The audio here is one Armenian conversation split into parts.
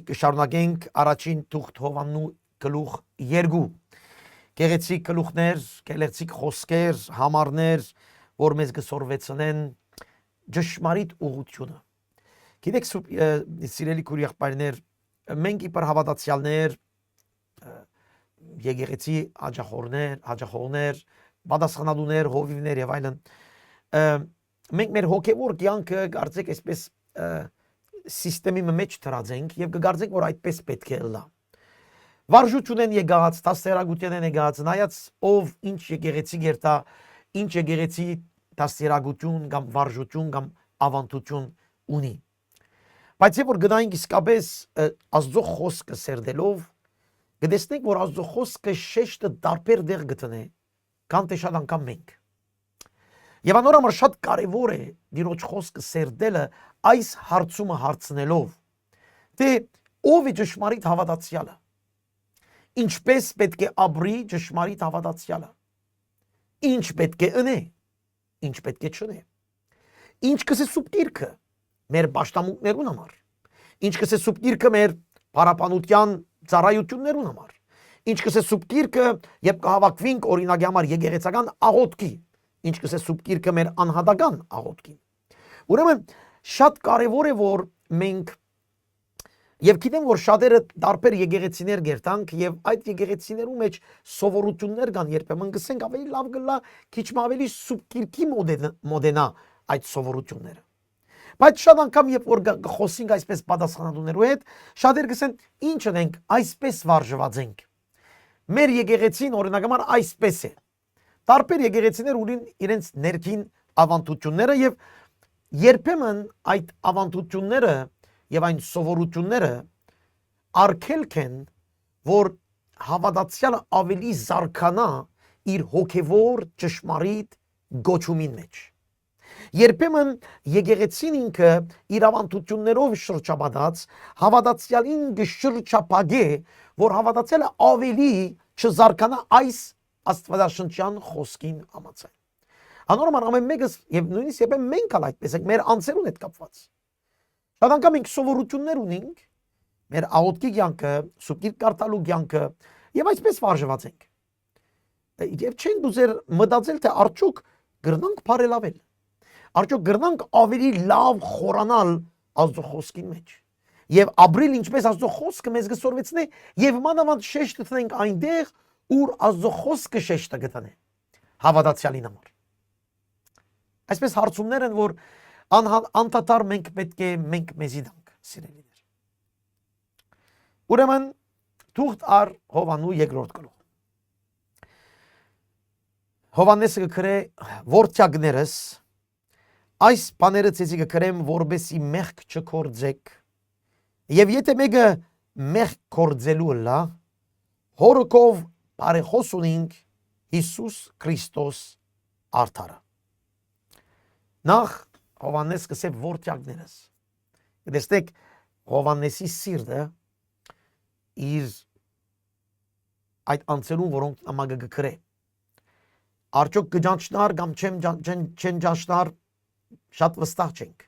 Կշարունակենք առաջին թուղթ Հովաննու գլուխ 2 գեղեցիկ գլուխներ, գեղեցիկ խոսքեր, համարներ, որ մեզ կսորվեցնեն ճշմարիտ ուղղությունը։ Գիտեք, սիրելի քույր-եղբայրներ, մենք իբր հավատացյալներ, եկեղեցի աջախողներ, պատասխանատուներ, հովիվներ եւ այլն, մենք մեր հոգեվոր կյանքը կարծեք այսպես սիստեմի մեջ դրած ենք եւ կգարձենք, որ այդպես պետք է լա։ Վարժություն են եկած, դաստիարակություն են եկած, նայած ով ինչ եկեղեցի գերտա, ինչ եկեղեցի դաստիարակություն կամ վարժություն կամ ավանդություն ունի։ Բայց երբ որ գնայինք իսկապես Աստծո խոսքը սերդելով, կտեսնենք, որ Աստծո խոսքը շեշտը տարբեր դեղ գտնե, քան թե շատ անգամ մենք։ Եվ անորոշ շատ կարևոր է Տիրոջ խոսքը սերդելը այս հարցումը հարցնելով, թե ով է ճշմարիտ հավատացյալը, ինչպես պետք է ապրի ճշմարիտ հավատացյալը, ինչ պետք է ընե, ինչ պետք է չընե, ինչ կսե սուրբ Գիրքը մեր պաշտամունքներուն համար, ինչ կսե սուրբ Գիրքը մեր փառապանության ծառայություններուն համար, ինչ կսե սուրբ Գիրքը, երբ կհավաքվենք օրինակի համար եկեղեցական աղոթքի, ինչ կսե սուրբ Գիրքը մեր անհատական աղոթքին։ Ուրեմն շատ կարևոր է, որ մենք եւ գիտեմ, որ շատերը տարբեր եկեղեցիներ գերտանք եւ այդ եկեղեցիներու մեջ սովորություններ կան, երբեմն գսենք ավելի լավ գլա, քիչ ավելի սուրբ Գիրքի մոդենա այդ սովորությունները։ Բայց շատ անգամ երբ որ խոսենք այսպես պատասխանատուներու հետ, շատեր գսեն ինչ ենք, այսպես վարժված ենք։ Մեր եկեղեցին օրինակհամար այսպես է։ Տարբեր եկեղեցիներ ունին իրենց ներքին ավանդությունները եւ երբեմն այդ ավանդությունները եւ այն սովորությունները արգելք են, որ հավատացյալը ավելի զարգանա իր հոգեվոր ճշմարիտ գոչումին մեջ։ Երբեմն եկեղեցին ինքը իր ավանդություններով շրջապատած հավատացյալին կշրջապագե, որ հավատացյալը ավելի չզարգանա այս աստվածաշնչյան խոսքին համաձայն։ Անորոշ ամեն մեկս եւ նույնիսկ երբեմն մենք ալ այդպես ենք մեր անձերուն հետ կապված։ Շատ անգամ մենք սովորություններ ունենք, մեր աղոթքի կյանքը, սուրբ Գիրք կարդալու կյանքը եւ այսպես վարժված ենք։ Եվ չենք ուզեր մտածել, թե արդյոք գրնանք բարելավել, արդյոք գրնանք ավելի լավ խորանալ Աստծո խոսքին մեջ եւ ապրել ինչպես Աստծո խոսքը մեզ կսորվեցնե եւ մանավանդ շեշտ տնենք այնտեղ, ուր Աստծո խոսքը շեշտը գտնե հավատացյալին համար։ Այսպես հարցումներ են, որ անդադար մենք պետք է մենք մեզի դանք, սիրելիներ։ Ուրեմն թուղթ առ Հովաննու 2-րդ գլուխ։ Հովաննեսը կգրե որդյակներս, այս բաները ցեզի կգրեմ, որբեսի մեղք չկործեք, եւ եթե մեկը մեղք կործելու լա, հորքով բարեխոս ունենք Հիսուս Քրիստոս արդարը։ Նախ Հովաննես կսե որդյակներս։ Գտեսեք Հովաննեսի սիրտը իր այդ անձերուն, որոնք նամակը կգրե։ Արդյոք կճանչնար կամ չեն ճանչնար, շատ վստահ չենք։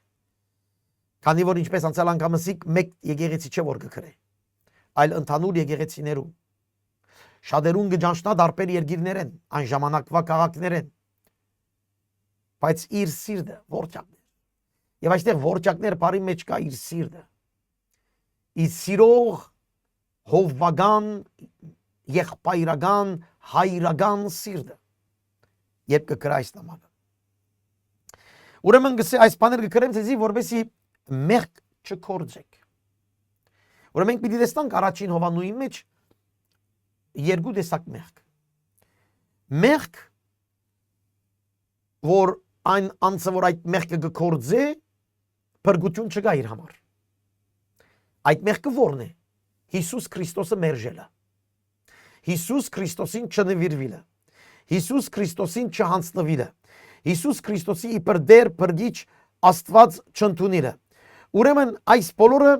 Քանի որ ինչպես անցյալ անգամ ասիկ, մեկ եկեղեցի չէ որ կգրե, այլ ընդհանուր եկեղեցիներուն։ Շատերուն կճանչնա տարբեր երկիրներ են, այն ժամանակվա քաղաքներ են, բայց իր սիրտը որդյակներ։ Եվ այստեղ որդյակներ բարի մեջ կա իր սիրտը։ Իր սիրող, հովվական, եղբայրական, հայրական սիրտը։ Երբ կգրա այս նամակը։ Ուրեմն գսե այս բաները կգրեմ ցեզի, որովհետեւ մեղք չկործեք։ Ուրեմն մենք պիտի տեսնանք առաջին Հովաննուի մեջ երկու տեսակ մեղք։ Մեղք, որ այն անձը, որ այդ մեղքը կկործե, փրկություն չկա իր համար։ Այդ մեղքը ո՞րն է։ Հիսուս Քրիստոսը մերժելը։ Հիսուս Քրիստոսին չնվիրվելը։ Հիսուս Քրիստոսին չհանձնվելը։ Հիսուս Քրիստոսի իբր դեր փրկիչ Աստված չընդունելը։ Ուրեմն այս բոլորը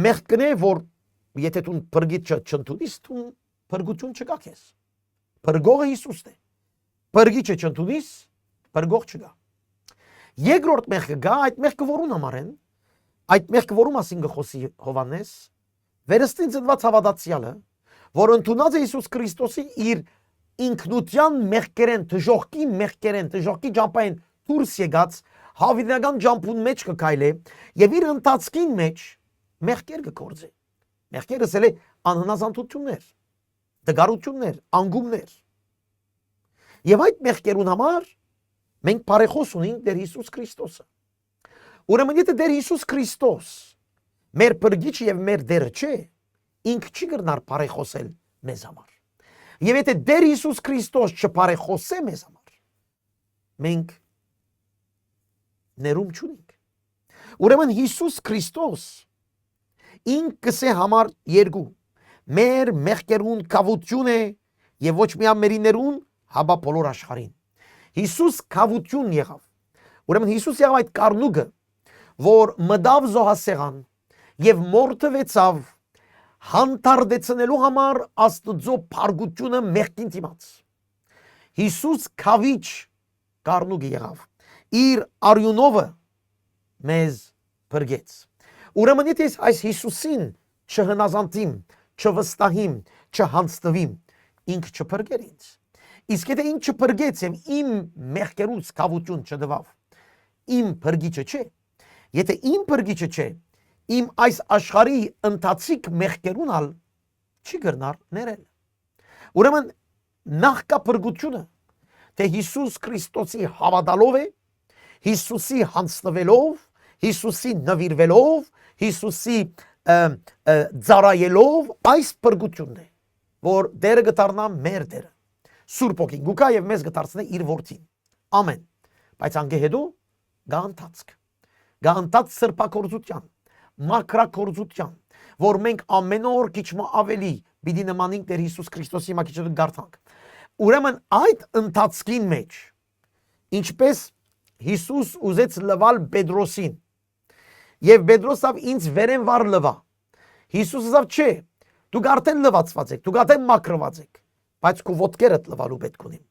մեղքն է, որ եթե դու փրկիչը չընդունես, դու փրկություն չկա քեզ։ Փրկողը Հիսուսն է։ Փրկիչը չընդունես, փրկող չկա։ Երկրորդ մեղքը գա, այդ մեղքը որուն համար են, Այդ մեղքը որում ասին գխոսի Հովանես, վերստին ծնված հավատացյալը, որ ընդունած է Հիսուս Քրիստոսի իր ինքնության մեղքերեն, դժողքի ջամփային դուրս եկած հավիտենական ջամփուն մեջ կքայլե եւ իր ընթացքին մեջ մեղքեր կկործի։ Մեղքերը ասել է անհնազանդություններ, դգարություններ, անգումներ։ Եվ այդ մեղքերուն համար մենք բարեխոս ունենք Տեր Հիսուս Քրիստոսը։ Ուրեմն եթե Տեր Հիսուս Քրիստոս մեր բրգիչը եւ մեր Տերը չէ, ինք չի կրնար բարեխոսել մեզ համար։ Եվ եթե Տեր Հիսուս Քրիստոս չբարեխոսե մեզ համար, մենք ներում չունենք։ Ուրեմն Հիսուս Քրիստոս ինք կսե համար երկու, մեր մեղքերուն կավություն է եւ ոչ միայն մերիներուն, հաբա բոլոր աշխարհին։ Հիսուս կավություն եղավ։ Ուրեմն Հիսուս եղավ այդ կառնուկը, որ մտավ զոհասեղան եւ մորթվեցավ հանդարտեցնելու համար Աստծո փարգությունը մեղքին դիմաց։ Հիսուս կավիչ կառնուկը եղավ։ Իր արյունովը մեզ բրգեց։ Ուրեմն եթե այս Հիսուսին չհնազանդիմ, չվստահիմ, չհանձնվիմ, ինք չբրգեր ինձ։ Իսկ եթե ինք չբրգեց եւ իմ մեղքերուց կավություն չդվավ, իմ բրգիչը չէ։ Եթե իմ բրգիչը չէ, իմ այս աշխարհի ընթացիկ մեղքերուն չի գրնար ներել։ Ուրեմն նախկա բրգությունը, թե Հիսուս Քրիստոսի հավատալով է, Հիսուսի հանձնվելով, Հիսուսի նվիրվելով, Հիսուսի ծառայելով, այս բրգությունն է, որ Տերը կդառնա մեր Տերը։ Սուրբ ոգին գուկա եւ մեզ կդարձնի իր որդին։ Ամեն։ Բայց անգեհեդու գանտած սրբակորձության, մակրակորձության, որ մենք ամեն օր քիչ ավելի պիտի նմանենք Տեր Հիսուս Քրիստոսի մակիչը գարտանք։ Ուրեմն այդ ընթացքին մեջ, ինչպես Հիսուս ուզեց լվալ Պետրոսին, եւ Պետրոսով ինձ վերեն վար լվա։ Հիսուս ասավ չէ, դուք արդեն լվացված եք, դուք արդեն մաքրված եք, բայց քո ոտքերդ լվալու պետք ունին։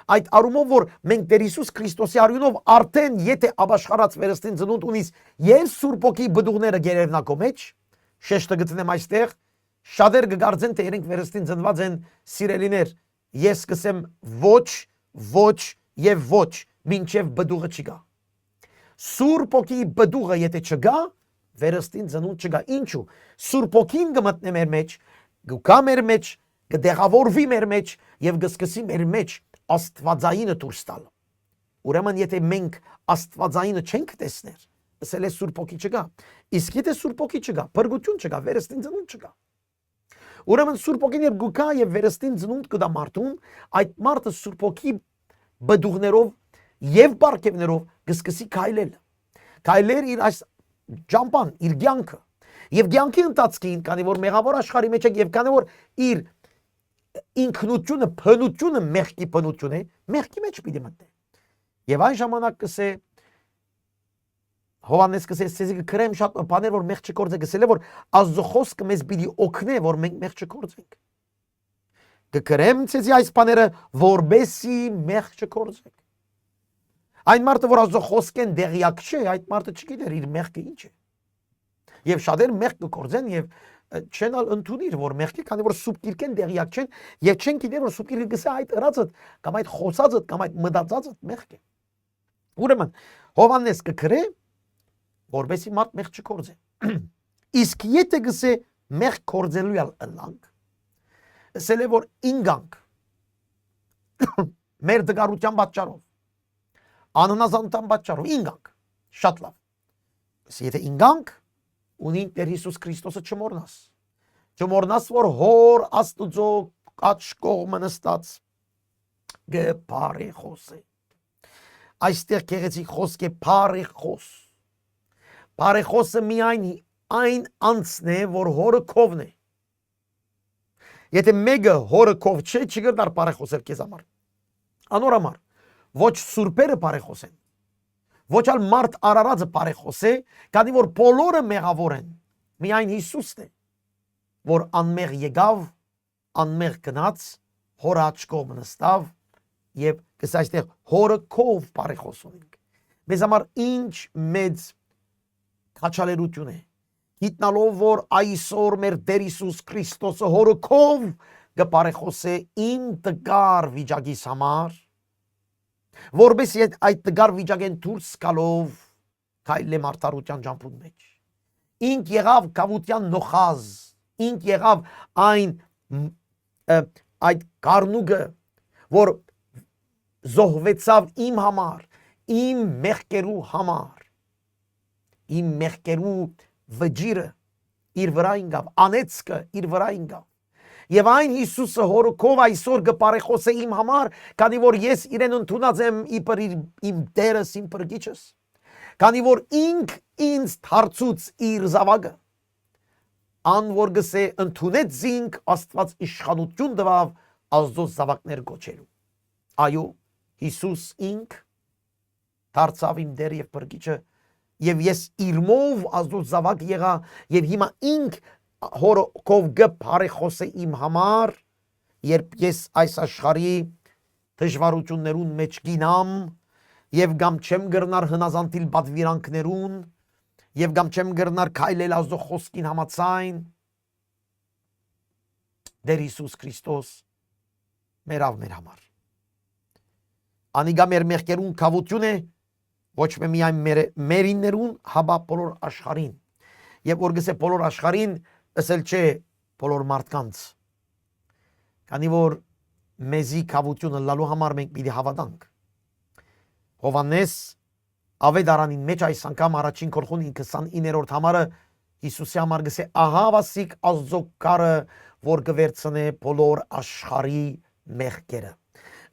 Այդ արումով որ մենք Տեր Հիսուս Քրիստոսի արյունով արդեն եթե աբաշխարած վերստին ծնունդ ունիս եւ Սուրբ ոգի բդուղները գերևնակո մեջ, շեշտը գտնեմ այստեղ, շատեր կգարձեն թե իրենք վերստին ծնված են սիրելիներ, ես կսեմ ոչ եւ ոչ, մինչեւ բդուղը չգա։ Սուրբ ոգի բդուղը եթե չգա, վերստին ծնունդ չգա։ Ինչու։ Սուրբ ոգին կմտնի մեր մեջ, գուկա մեր մեջ, կդեղավորվի մեր մեջ եւ կսկսի մեր մեջ Աստվածայինը դուրս տալ։ Ուրեմն եթե մենք Աստվածայինը չենք տեսներ, ասել է Սուրբ ոգի չգա։ Իսկ եթե Սուրբ ոգի չգա, բրգություն չգա, վերստին ծնունդ չգա։ Ուրեմն Սուրբ ոգին երբ գուկա եւ վերստին ծնունդ կդա մարդուն, այդ մարդը Սուրբ ոգի բդուղներով եւ բարգեւներով կսկսի քայլել։ Քայլեր իր այս ջամփան, իր կյանքը։ Եվ կյանքի ընթացքին, քանի որ մեղավոր աշխարհի մեջ է եւ քանի որ իր ինքնությունը, փնությունը մեղքի փնություն է, մեղքի մեջ պիտի մտնի։ Եվ այն ժամանակ կսե Հովանես կսե սեզի կրեմ շատ բաներ որ մեղ չկործե, գսել է որ Աստծո խոսքը մեզ պիտի օգնե որ մենք մեղ չկործենք։ Կկրեմ սեզի այս բաները որբեսի մեղ չկործենք։ Այն մարդը որ Աստծո խոսքեն դեղյակ չէ, այդ մարդը չգիտեր իր մեղքը ինչ է։ Եվ շատեր մեղ կկործեն եւ չեն ընդունիր որ մեղքի, քանի որ սուրբ գիրքեն դեղյակ չեն եւ չեն գիտեր որ սուրբ գիրքը գսա այդ ըրածդ կամ այդ խոսածդ կամ այդ մտածածդ մեղք է։ Ուրեմն Հովանես կգրե որբեսի մարդ մեղ չկործե։ Իսկ եթե գսե մեղ կործելու ըլլանք, ասել է որ ինգանք մեր դգարության պատճառով, անհնազանդության պատճառով ինգանք, շատ լավ։ Եթե ինգանք ունին Տեր Հիսուս Քրիստոսը չմոռնաս որ հոր Աստուծո աջ կողմը նստած գպարեխոս է։ Այստեղ գեղեցիկ խոսք է բարեխոս։ Բարեխոսը միայն այն անձն է որ հորը կովն է։ Եթե մեկը հորը կով չէ, չգրնար բարեխոսել քեզ համար։ Անորամար ոչ սուրբերը բարեխոսեն։ Ոչ ալ մարդ արարածը բարեխոս է, քանի որ բոլորը մեղավոր են։ Միայն Հիսուսն է, որ անմեղ եկավ, անմեղ գնաց, հորը աջ կողմը նստավ եւ կսա այստեղ հորը կով բարեխոս ունենք։ Մեզ համար ինչ մեծ քաչալերություն է։ Գիտնալով որ այսօր մեր Տեր Հիսուս Քրիստոսը հորքով գպարեխոսե իմ տգար վիճակիս համար, որովհետեւ այդ տգար վիճակեն դուրս գալով քայլեմ արդարության ջամփուն մեջ։ Ինք եղավ կավության նոխազ, ինք եղավ այդ կարնուգը, որ զոհվեցավ իմ համար, իմ մեղքերու համար, իմ մեղքերու վճիրը իր վրա ինգավ, անեծքը իր վրա ինգավ։ Եվ այն Հիսուսը հորքով այսօր գպարեխոսե իմ համար, քանի որ ես իրեն ընդունած եմ իբր իմ Տերս, իմ Փրկիչս, քանի որ ինք ինձ դարձուց իր զավակը, ան որ գսե ընդունեց զինք Աստված իշխանություն տվավ Աստծո զավակներ գոչելու։ Այո, Հիսուս ինք դարձավ իմ Տեր եւ Փրկիչը, եւ ես իրմով Աստծո զավակ եղա, եւ հիմա ինք հորքով գպարեխոսե իմ համար, երբ ես այս աշխարհի դժվարություններուն մեջ գինամ, եւ գամ չեմ գրնար հնազանդիլ պատվիրանքներուն, եւ գամ չեմ գրնար քայլել Աստծո խոսքին համաձայն, Տեր Հիսուս Քրիստոս մերավ մեր համար։ Անիգա մեր մեղքերուն կավություն է, ոչ միայն մերիններուն, հաբա բոլոր աշխարհին։ Եվ որ գսե բոլոր աշխարհին, ասել չէ բոլոր մարդկանց։ Քանի որ մեզի կավությունը լալու համար մենք պիտի հավատանք։ Հովանես Ավետարանին մեջ այս անգամ առաջին գլխուն 29-րդ համարը Հիսուսի համար գսե ահա վասիկ Աստծո կարը, որ կվերցնե բոլոր աշխարհի մեղքերը։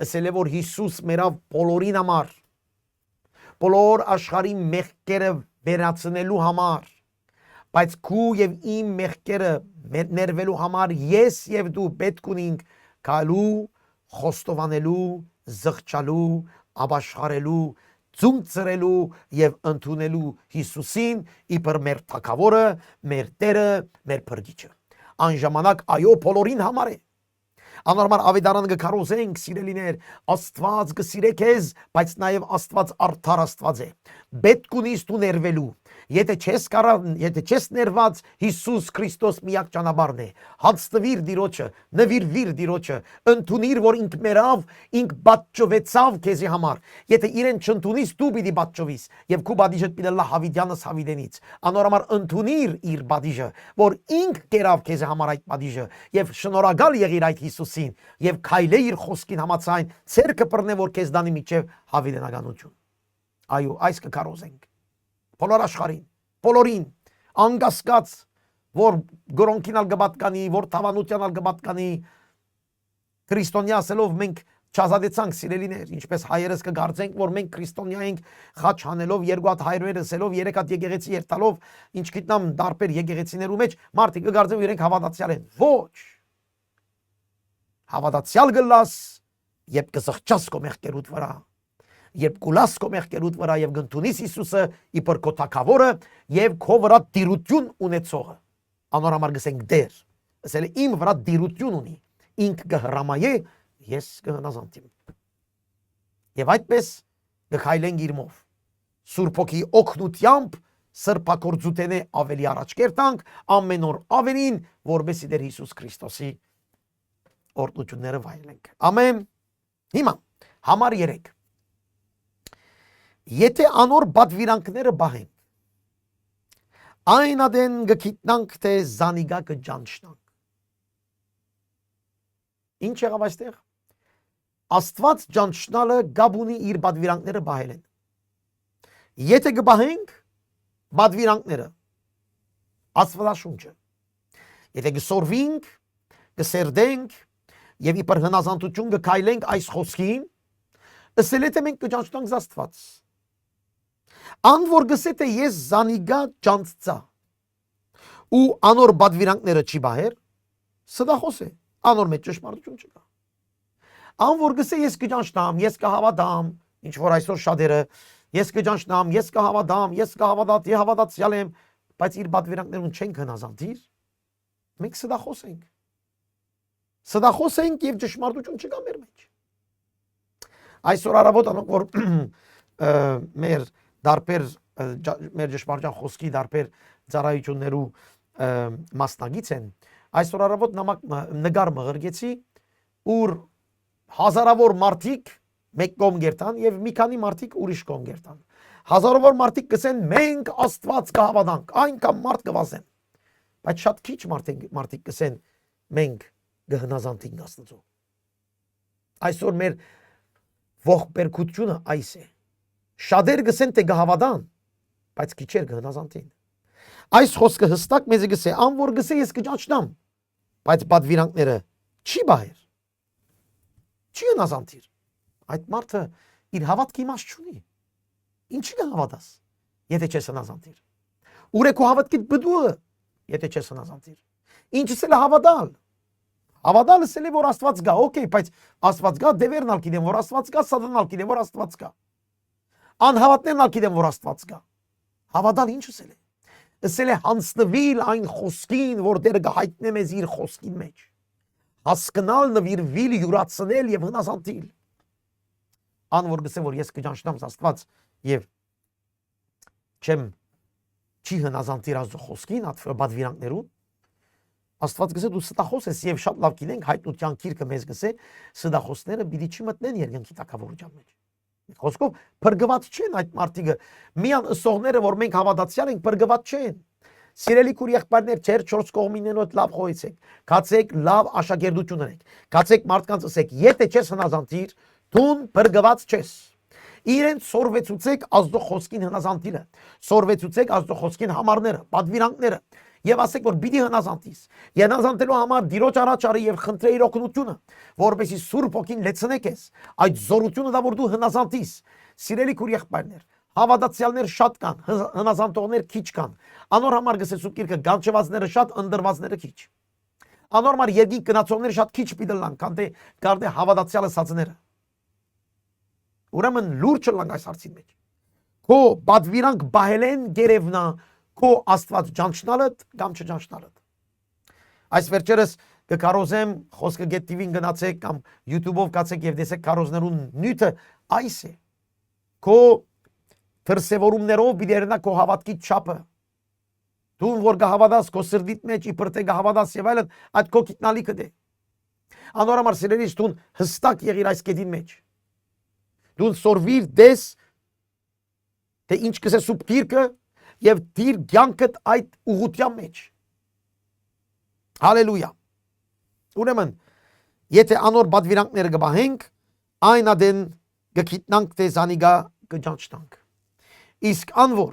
Ասել է որ Հիսուս մերավ բոլորին համար, բոլոր աշխարհի մեղքերը վերացնելու համար, բայց քու եւ իմ մեղքերը ներվելու համար ես եւ դու պետք ունենք գալու, խոստովանելու, զղջալու, ապաշխարելու, ծունծրելու եւ ընդունելու Հիսուսին իբր մեր թագավորը, մեր Տերը, մեր Փրկիչը։ Այն ժամանակ այո բոլորին համար է։ Անորմալ Ավետարան գկարոզենք սիրելիներ, Աստված գսիրե քեզ, բայց նաև Աստված արդար Աստված է։ Պետք ունիս դու ներվելու։ Եթե չես ներված, Հիսուս Քրիստոս միակ ճանապարհն է։ Հացնվիր Տիրոջը, նվիրվիր Տիրոջը, ընդունիր, որ ինք մերավ, ինք պատժվեցավ քեզի համար։ Եթե իրեն չընդունիս, դու պիտի պատժվիս, եւ քու պատիժը պիտի լա Հավիդյանս Հավիդենից։ Անորմալ ընդունիր իր պատիժը, որ ինք կերավ քեզի համար այդ պատիժը, եւ շնորհակալ եղիր այդ Հիսուսին, եւ քայլե իր խոսքին համաձայն, ցերկը բռնե, որ քեզ դանի միջև հավիդենականություն։ Այո, այս կկարոզենք։ Բոլոր աշխարհին, բոլորին, անկասկած, որ գրոնքին ալ գբատկանի, որ թավանության ալ գբատկանի, քրիստոնյա ասելով մենք չազատեցանք սիրելիներ, ինչպես հայերս կգարձենք, որ մենք քրիստոնյա ենք խաչ հանելով, երկու հատ հայրեր ասելով, երեք հատ եկեղեցի երթալով, ինչ գիտնամ դարբեր եկեղեցիներու մեջ, մարդիկ կգարձեն, որ իրենք հավատացյալ են։ Ոչ։ Հավատացյալ գլաս, երբ կզղջաս քո մեղքերուդ վրա, երբ կուլաս քո մեղքերուդ վրա եւ գտնունիս Հիսուսը իբր քո թագավորը եւ քո վրա դիրություն ունեցողը։ Անորամար գսենք դեր, ասել իմ վրա դիրություն ունի, ինք կհրամայե, ես կհնազանդիմ։ Եվ այդպես կքայլենք իրմով, Սուրբ Հոգի օգնությամբ սրբակորձութենե ավելի առաջ կերտանք, ամեն օր ավելին, որբեսի Տեր Հիսուս Քրիստոսի օրդությունները վայելենք։ Ամեն։ Հիմա համար 3։ Եթե անոր պատվիրանքները բահենք, այն ադեն գգիտնանք, թե զանիգա կջանչնանք։ Ինչ եղավ այստեղ։ Աստված ջանչնալը գաբունի իր պատվիրանքները բահել են։ Եթե կբահենք պատվիրանքները, Աստվածաշունչը, եթե կսորվենք, կսերդենք եւ իբր հնազանդություն կքայլենք այս խոսքին, ասել է թե մենք կջանչնանք Աստված։ Ան որ գսե թե ես զանիգա ջանցծա ու անոր պատվիրանքները չի բահեր, սդախոս է, անոր մեջ ճշմարտություն չկա։ Ան որ գսե ես կջանչնամ, ես կհավատամ, ինչ որ այսօր շատերը, ես կջանչնամ, ես կհավատամ, ես հավատացյալ եմ, բայց իր պատվիրանքներուն չենք հնազանդիր, մենք սդախոս ենք։ Սդախոս ենք եւ ճշմարտություն չկա մեր մեջ։ Այսօր առավոտ անոնք որ մեր դարբեր մեր ճշմարտության խոսքի դարբեր ծառայություններու մասնագից են, այսօր առավոտ նկար մղրգեցի, ուր հազարավոր մարդիկ մեկ կողմ գերտան եւ մի քանի մարդիկ ուրիշ կողմ գերտան։ Հազարավոր մարդիկ կսեն մենք Աստված կհավատանք, այնքան մարդ կվազեն։ Բայց շատ քիչ մարդիկ կսեն մենք կհնազանդենք Աստծո։ Այսօր մեր ողբերգությունը այս է։ Շատեր կսեն թե կհավատան, բայց քիչեր կհնազանդին։ Այս խոսքը հստակ մեզ գսե, անոր գսե ես կճանչնամ, բայց պատվիրանքները չի բահեր։ Չի հնազանդիր։ Այդ մարդը իր հավատքի իմաստ չունի։ Ինչի կհավատաս, եթե չես հնազանդիր։ Ուր է քո հավատքի բդուը, եթե չես հնազանդիր։ Ինչս էլ հավատալ։ Հավատալը սել է որ Աստված գա, օքեյ, բայց Աստված գա, դևերն ալ գիտեն որ Աստված գա, սատանալ գիտեն որ Աստված գա։ Անհավատներն ալ գիտեն որ Աստված գա։ Հավատալ ինչս էլ է։ Սել է հանձնվել այն խոսքին, որ Տերը կհայտնե մեզ իր խոսքին մեջ։ Հասկանալ, նվիրվել, յուրացնել եւ հնազանդել։ Անոր գսե որ ես կճանչնամ Աստված եւ չի հնազանդիր Աստծո խոսքին, պատվիրանքներուն։ Աստված գսե դու ստախոս ես եւ շատ լավ գիտենք հայտնության գիրքը մեզ գսե ստախոսները պիտի չմտնեն երկնքի թակավորության մեջ։ Խոսքով բրգված չեն այդ մարդիկը, միան ըսողները որ մենք հավատացյալ ենք բրգված չեն։ Սիրելի քուր եղբայրներ, չեր 4 կողմինենոտ լավ խոյցեք, կացեք լավ աշակերտություն ունեք, կացեք մարդկանց ասեք, եթե չես հնազանդիր, դուն բրգված չես։ Իրեն սորվեցուցեք Աստծո խոսքին հնազանդիլը, սորվեցուցեք Աստծո խոսքին համարները, պատվիրանքները եւ ասեք որ պիտի հնազանդիս։ Հնազանդելու համար դիրոջ առաջ արի եւ խնդրե իր օգնությունը, որովհետեւ Սուրբ Հոգին լեցնեք ես։ Այդ զորությունը դա որ դու հնազանդիս։ Սիրելի քուր եղբայրներ, հավատացյալներ շատ կան, հնազանդողներ քիչ կան։ Անոր համար գսես ու գիրքը գանչվածները շատ, ընդրվածները քիչ։ Անոր համար երկին գնացողները շատ քիչ պիտի լան, քան թե գարդե հավատացյալը սածները։ Ուրեմն լուրջ լանգ այս հարցին մեջ։ Քո պատվիրանք բահելեն գերևնա քո Աստված ճանչնալդ կամ չճանչնալդ։ Այս վերջերս կկարոզեմ խոսքը Get TV-ին գնացեք կամ YouTube-ով կացեք եւ տեսեք կարոզներուն նյութը այս է։ Քո դրսևորումներով պիտի երնա քո հավատքի չափը։ Դու որ կհավատաս քո սրտիդ մեջ իբր թե կհավատաս եւ այլն, այդ քո գիտնալիքը դե։ Անոր համար սիրելիս դու հստակ եղիր այս կետին մեջ։ Դու սորվիր դես թե ինչ կսե սուբ գիրքը եւ դիր ցանկդ այդ ուղղության մեջ։ Հալելույա։ Ուրեմն եթե անոր պատվիրանքները կբահենք, այն ադեն կգիտնանք թե զանիգա կճանչնանք։ Իսկ անոր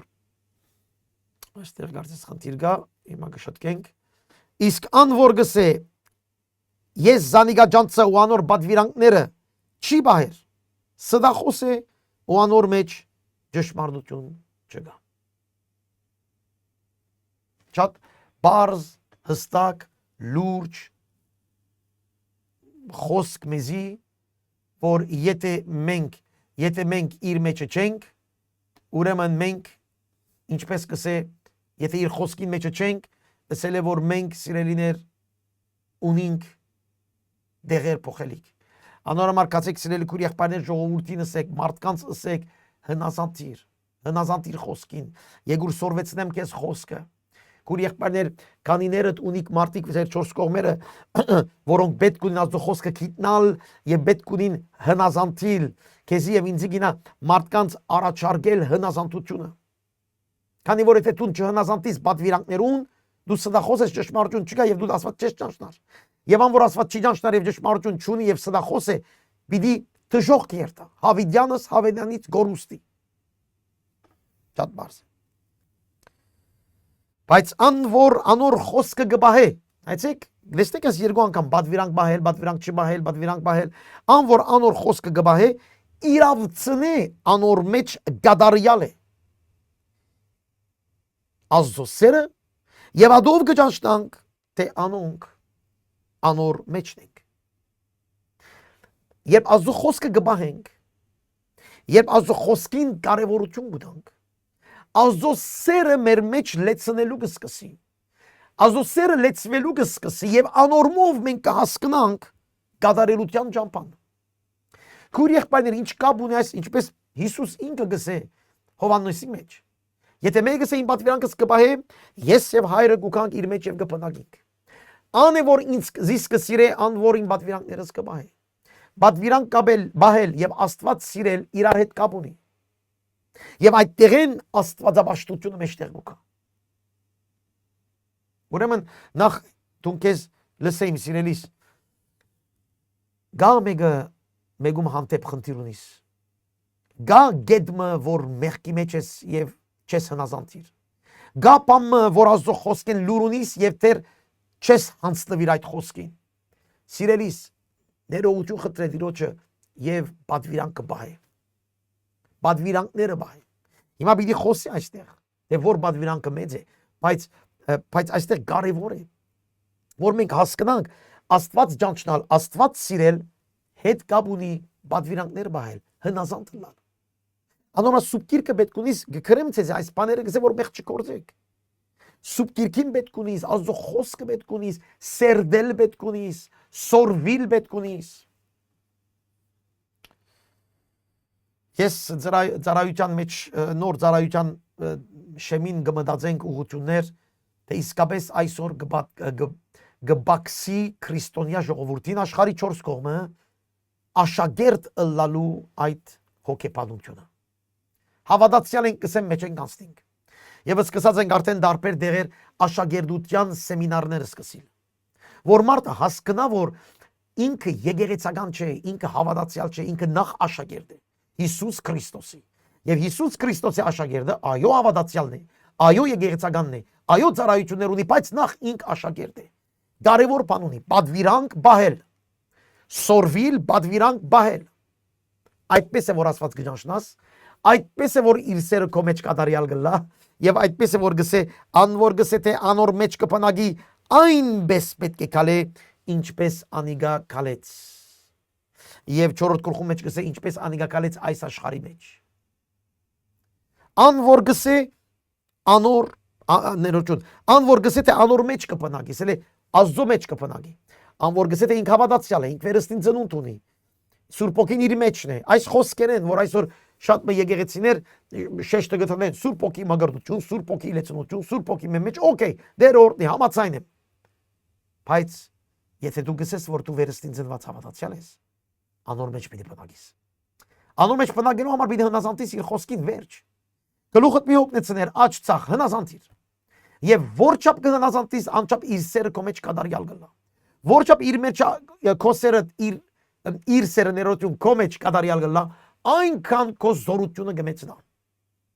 այստեղ գարցես խնդիր գա, հիմա կշտկենք։ Իսկ անոր գսե ես զանիգա ջանցա ու անոր պատվիրանքները չի բահեր։ Սդախոս է ու անոր մեջ ճշմարտություն չկա։ Շատ բարձ, հստակ, լուրջ խոսք մեզի, որ եթե մենք իր մեջը չենք, ուրեմն մենք ինչպես կսե, եթե իր խոսքին մեջը չենք, ասել է որ մենք սիրելիներ ունենք դեղեր փոխելիք։ Անոր համար կացեք սիրելի քուր եղբայրներ ժողովրդին ասեք, մարդկանց ասեք, հնազանդիր խոսքին։ Եգուր սորվեցնեմ քեզ խոսքը։ Քուր եղբայրներ կանիներդ ունիկ մարդիկ ձեր 4 կողմերը, որոնք պետք ունին Աստծո խոսքը գիտնալ եւ պետք ունին հնազանդիլ, քեզի եւ ինձ գինա մարդկանց առաջարկել հնազանդությունը։ Քանի որ եթե դու չհնազանդես պատվիրանքներուն, դու սդախոս ես ճշմարտություն չկա եւ դու Աստված չես ճանչնար։ Եվ ան որ Աստված չի ճանչնար եւ ճշմարտություն չունի եւ սդախոս է, պիտի դժոխ կերտա։ Հավիդյանս հավեդյանից գորուստի։ Շատ բարձ։ Բայց ան որ անոր խոսքը գբահե, այցեք, լեստեք ես երկու անգամ պատվիրանք բահել, պատվիրանք չբահել, պատվիրանք բահել, ան որ անոր խոսքը գբահե, իրավցնե անոր մեջ գադարյալ է։ Աստծո սերը եւ ադով կճանչնանք, թե անոնք անոր մեջն ենք։ Երբ Աստծո խոսքը գբահենք, երբ Աստծո խոսքին կարևորություն կտանք, Աստծո սերը մեր մեջ լեցնելու կսկսի։ Աստծո սերը լեցվելու կսկսի եւ անորմով մենք կհասկանանք գադարելության ճամփան։ Քուր եղբայրներ ինչ կապ ունի այս, ինչպես Հիսուս ինքը գսե Հովհաննեսի մեջ։ Եթե մեկը իմ պատվիրանքս կպահե, ես եւ հայրը գուքանք իր մեջ եւ կփնակենք։ Ան է որ ինձ զիս կսիրե, ան որ իմ պատվիրանքներս կպահե։ Պատվիրանք կապել, բահել եւ Աստված սիրել իրար հետ կապ ունի։ Եվ այդտեղեն Աստվածապաշտությունը մեջտեղ գուքա։ Ուրեմն նախ դու քեզ լսեիմ սիրելիս։ Գա մեգում հանդեպ խնդիր ունիս։ Գա գեդմը որ մեղքի մեջ ես եւ չես հնազանդիր։ Գա պամը որ Աստծո խոսքեն լուր ունիս եւ դեռ չես հանձնվիր այդ խոսքին։ Սիրելիս, ներողություն խնդրե Տիրոջը եւ պատվիրանքը բահե։ Պատվիրանքները բահե։ Հիմա պիտի խոսի այստեղ, թե որ պատվիրանքը մեծ է, բայց այստեղ կարևոր է, որ մենք հասկանանք Աստված ճանչնալ, Աստված սիրել, հետ կապ ունի պատվիրանքներ բահել, հնազանդ լինել։ Անոնց սուբ գիրքը պետք ունիս գկրեմ ցեզ այս բաները գսե որ մեղ չկործեք։ Սուբ գիրքին պետք ունիս, Աստծո խոսքը պետք ունիս, սերդել պետք ունիս, սորվիլ պետք ունիս։ Ես ծառայության մեջ նոր ծառայության շեմին գմտածենք ուղություններ, թե իսկապես այսօր գբաքսի քրիստոնյա ժողովրդին աշխարհի 4 կողմը աշակերտ ըլլալու այդ հոգեբանությունը։ Հավատացյալ ենք կսեմ մեջ ենք անցնենք։ Եվ սկսած ենք արդեն դարբեր դեղեր աշակերտության սեմինարներ սկսել։ Որ մարդը հասկանա, որ ինքը եկեղեցական չէ, ինքը հավատացյալ չէ, ինքը նախ աշակերտ է Հիսուս Քրիստոսի։ Եվ Հիսուս Քրիստոսի աշակերտը այո հավատացյալն է, այո եկեղեցականն է, այո ծառայություններ ունի, բայց նախ ինք աշակերտ է։ Կարևոր բան ունի, պատվիրանք բահել, սորվիլ պատվիրանք բահել։ Այդպես է որ Աստված կճանչնաս, այդպես է որ իր սերը քո մեջ կատարյալ գլա, եւ այդպես է որ գսե անոր գսե թե անոր մեջ կփնագի այնպես պետք է կալե ինչպես անիգա կալեց։ Եվ 4-րդ գլխում մեջ գսե ինչպես անիգա կալեց այս աշխարհի մեջ։ Ան որ գսե անոր ներողություն, ան որ գսե թե անոր մեջ կփնագի, սելե Աստծո մեջ կփնագի։ Ան որ գսե թե ինք հավատացյալ է, ինք վերստին ծնունդ ունի։ Սուրբ ոգին իր մեջն է։ Այս խոսքերեն, որ այսօր շատ մը եկեղեցիներ շեշտը գտնեն Սուրբ ոգի մագարտություն, Սուրբ ոգի լեցնություն, Սուրբ ոգի մեջ, օքեյ, դեր օրտնի համաձայն եմ։ Բայց եթե դու գսես, որ դու վերստին ծնված հավատացյալ ես, անոր մեջ պիտի փնագիս։ Անոր մեջ փնագելու համար պիտի հնազանդես իր խոսքին վերջ։ Գլուխդ մի օգնեցներ աչ ցախ հնազանդիր։ Եվ որչափ կհնազանդես, անչափ իր սերը քո մեջ կդարյալ գլա։ Որչափ իր մեջ քո սերը իր սերը ներողություն քո մեջ կդարյալ գլա, այնքան քո զորությունը կմեծնա։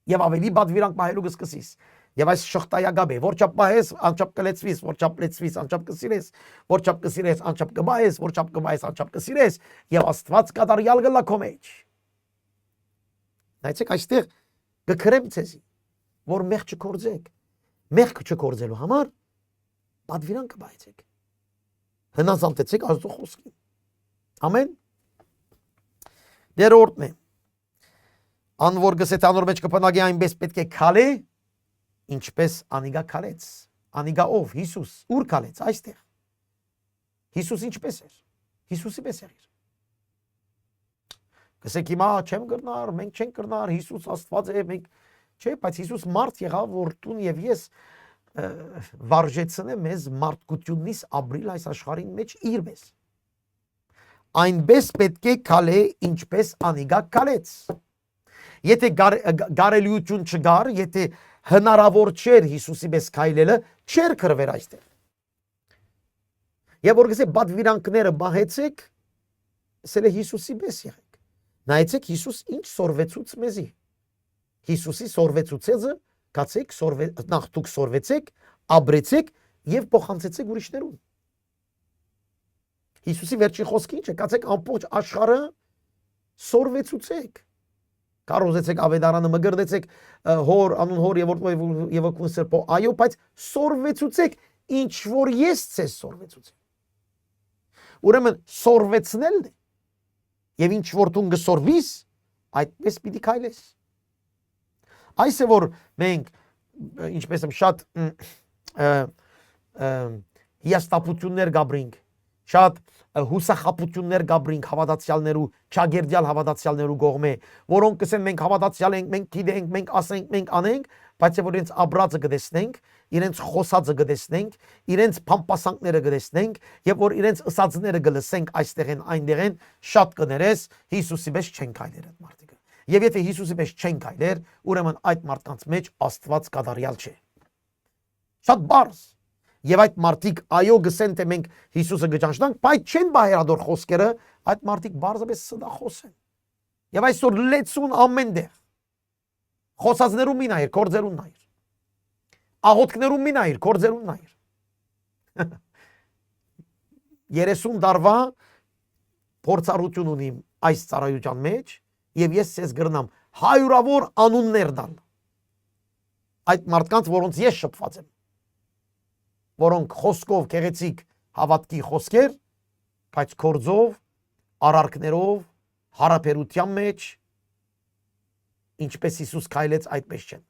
Եվ ավելի պատվիրանք բահելու կսկսես։ Եվ այս շղթայագաբ է, որչափ բահես, անչափ կլեցվես, որչափ լեցվես, անչափ կսիրես, որչափ կսիրես, անչափ կբահես, որչափ կբահես, անչափ կսիրես, եւ Աստված կդարյալ գլա քո մեջ։ Նայեցեք այստեղ գկրեմ ցեզի, որ մեղ չկործեք։ Մեղ չկործելու համար պատվիրանք բահեցեք։ Հնազանդեցեք Աստծո խոսքին։ Ամեն։ Դերորդն է։ Ան որ գսե թե անոր մեջ կփնագի այնպես պետք է քալե, ինչպես անիգա քալեց։ Անիգա ով Հիսուս, ուր քալեց այստեղ։ Հիսուս ինչպես էր։ Հիսուսի պես էր։ Գսեք հիմա չեմ կրնար, մենք չենք կրնար, Հիսուս Աստված է, մենք չէ, բայց Հիսուս մարդ եղավ, որ տուն եւ ես վարժեցնե մեզ մարդկությունից ապրիլ այս աշխարհին մեջ իր մեզ։ Այնպես պետք է քալե, ինչպես անիգա քալեց։ Եթե գարելիություն չգար, եթե հնարավոր չէր Հիսուսի պես քայլելը, չէր կրվեր այստեղ։ Եվ որ գսե պատվիրանքները բահեցեք, ասել է Հիսուսի պես եղեք։ Նայեցեք Հիսուս ինչ սորվեցուց մեզի։ Հիսուսի սորվեցուցեզը կացեք, նախ դուք սորվեցեք, ապրեցեք եւ փոխանցեցեք ուրիշներուն։ Հիսուսի վերջին խոսքը ինչ է, կացեք ամբողջ աշխարհը սորվեցուցեք։ Կարոզեցեք ավետարանը, մգրդեցեք հոր, անուն հոր եւ ոգուն սրբո, այո, բայց սորվեցուցեք, ինչ որ ես ցես սորվեցուցեմ։ Ուրեմն սորվեցնելն է։ Եվ ինչ որ դու գսորվիս, այդպես պիտի քայլես։ Այս է որ մենք ինչպես եմ շատ հիաստապություններ գաբրինք, շատ հուսախապություններ գաբրինք հավատացյալներու, չագերդյալ հավատացյալներու կողմէ, որոնք կսեն մենք հավատացյալ ենք, մենք գիտենք, մենք ասենք, մենք անենք, բայց որ իրենց աբրածը գտեսնենք, իրենց խոսածը գտեսնենք, իրենց փամփասանքները գտեսնենք, եւ որ իրենց ըսածները գլսենք այստեղ են այնտեղ են, շատ կներես Հիսուսի պես չեն քայլեր այդ մարդիկը։ Եվ եթե Հիսուսի պես չեն քայլեր, ուրեմն այդ մարդկանց մեջ Աստված կատարյալ չէ։ Շատ բարձ։ Եվ այդ մարդիկ այո գսեն թե մենք Հիսուսը գճանչնանք, բայց չեն բայրադոր խոսքերը, այդ մարդիկ բարձրապես սդախոս են։ Եվ այսօր լեցուն ամենտեղ խոսածներում մի նայր, կորձերուն նայր։ Աղոթքներում մի նայր, կորձերուն նայր։ 30 տարվա փորձառություն ունիմ այս ծառայության մեջ եւ ես ցես գրնամ հայրավոր անուններ դալ։ Այդ մարդկանց, որոնց ես շփված եմ, որոնք խոսքով գեղեցիկ հավատքի խոսքեր, բայց կորձով, արարքներով, հարաբերության մեջ ինչպես Հիսուս քայլեց այդպես չեն։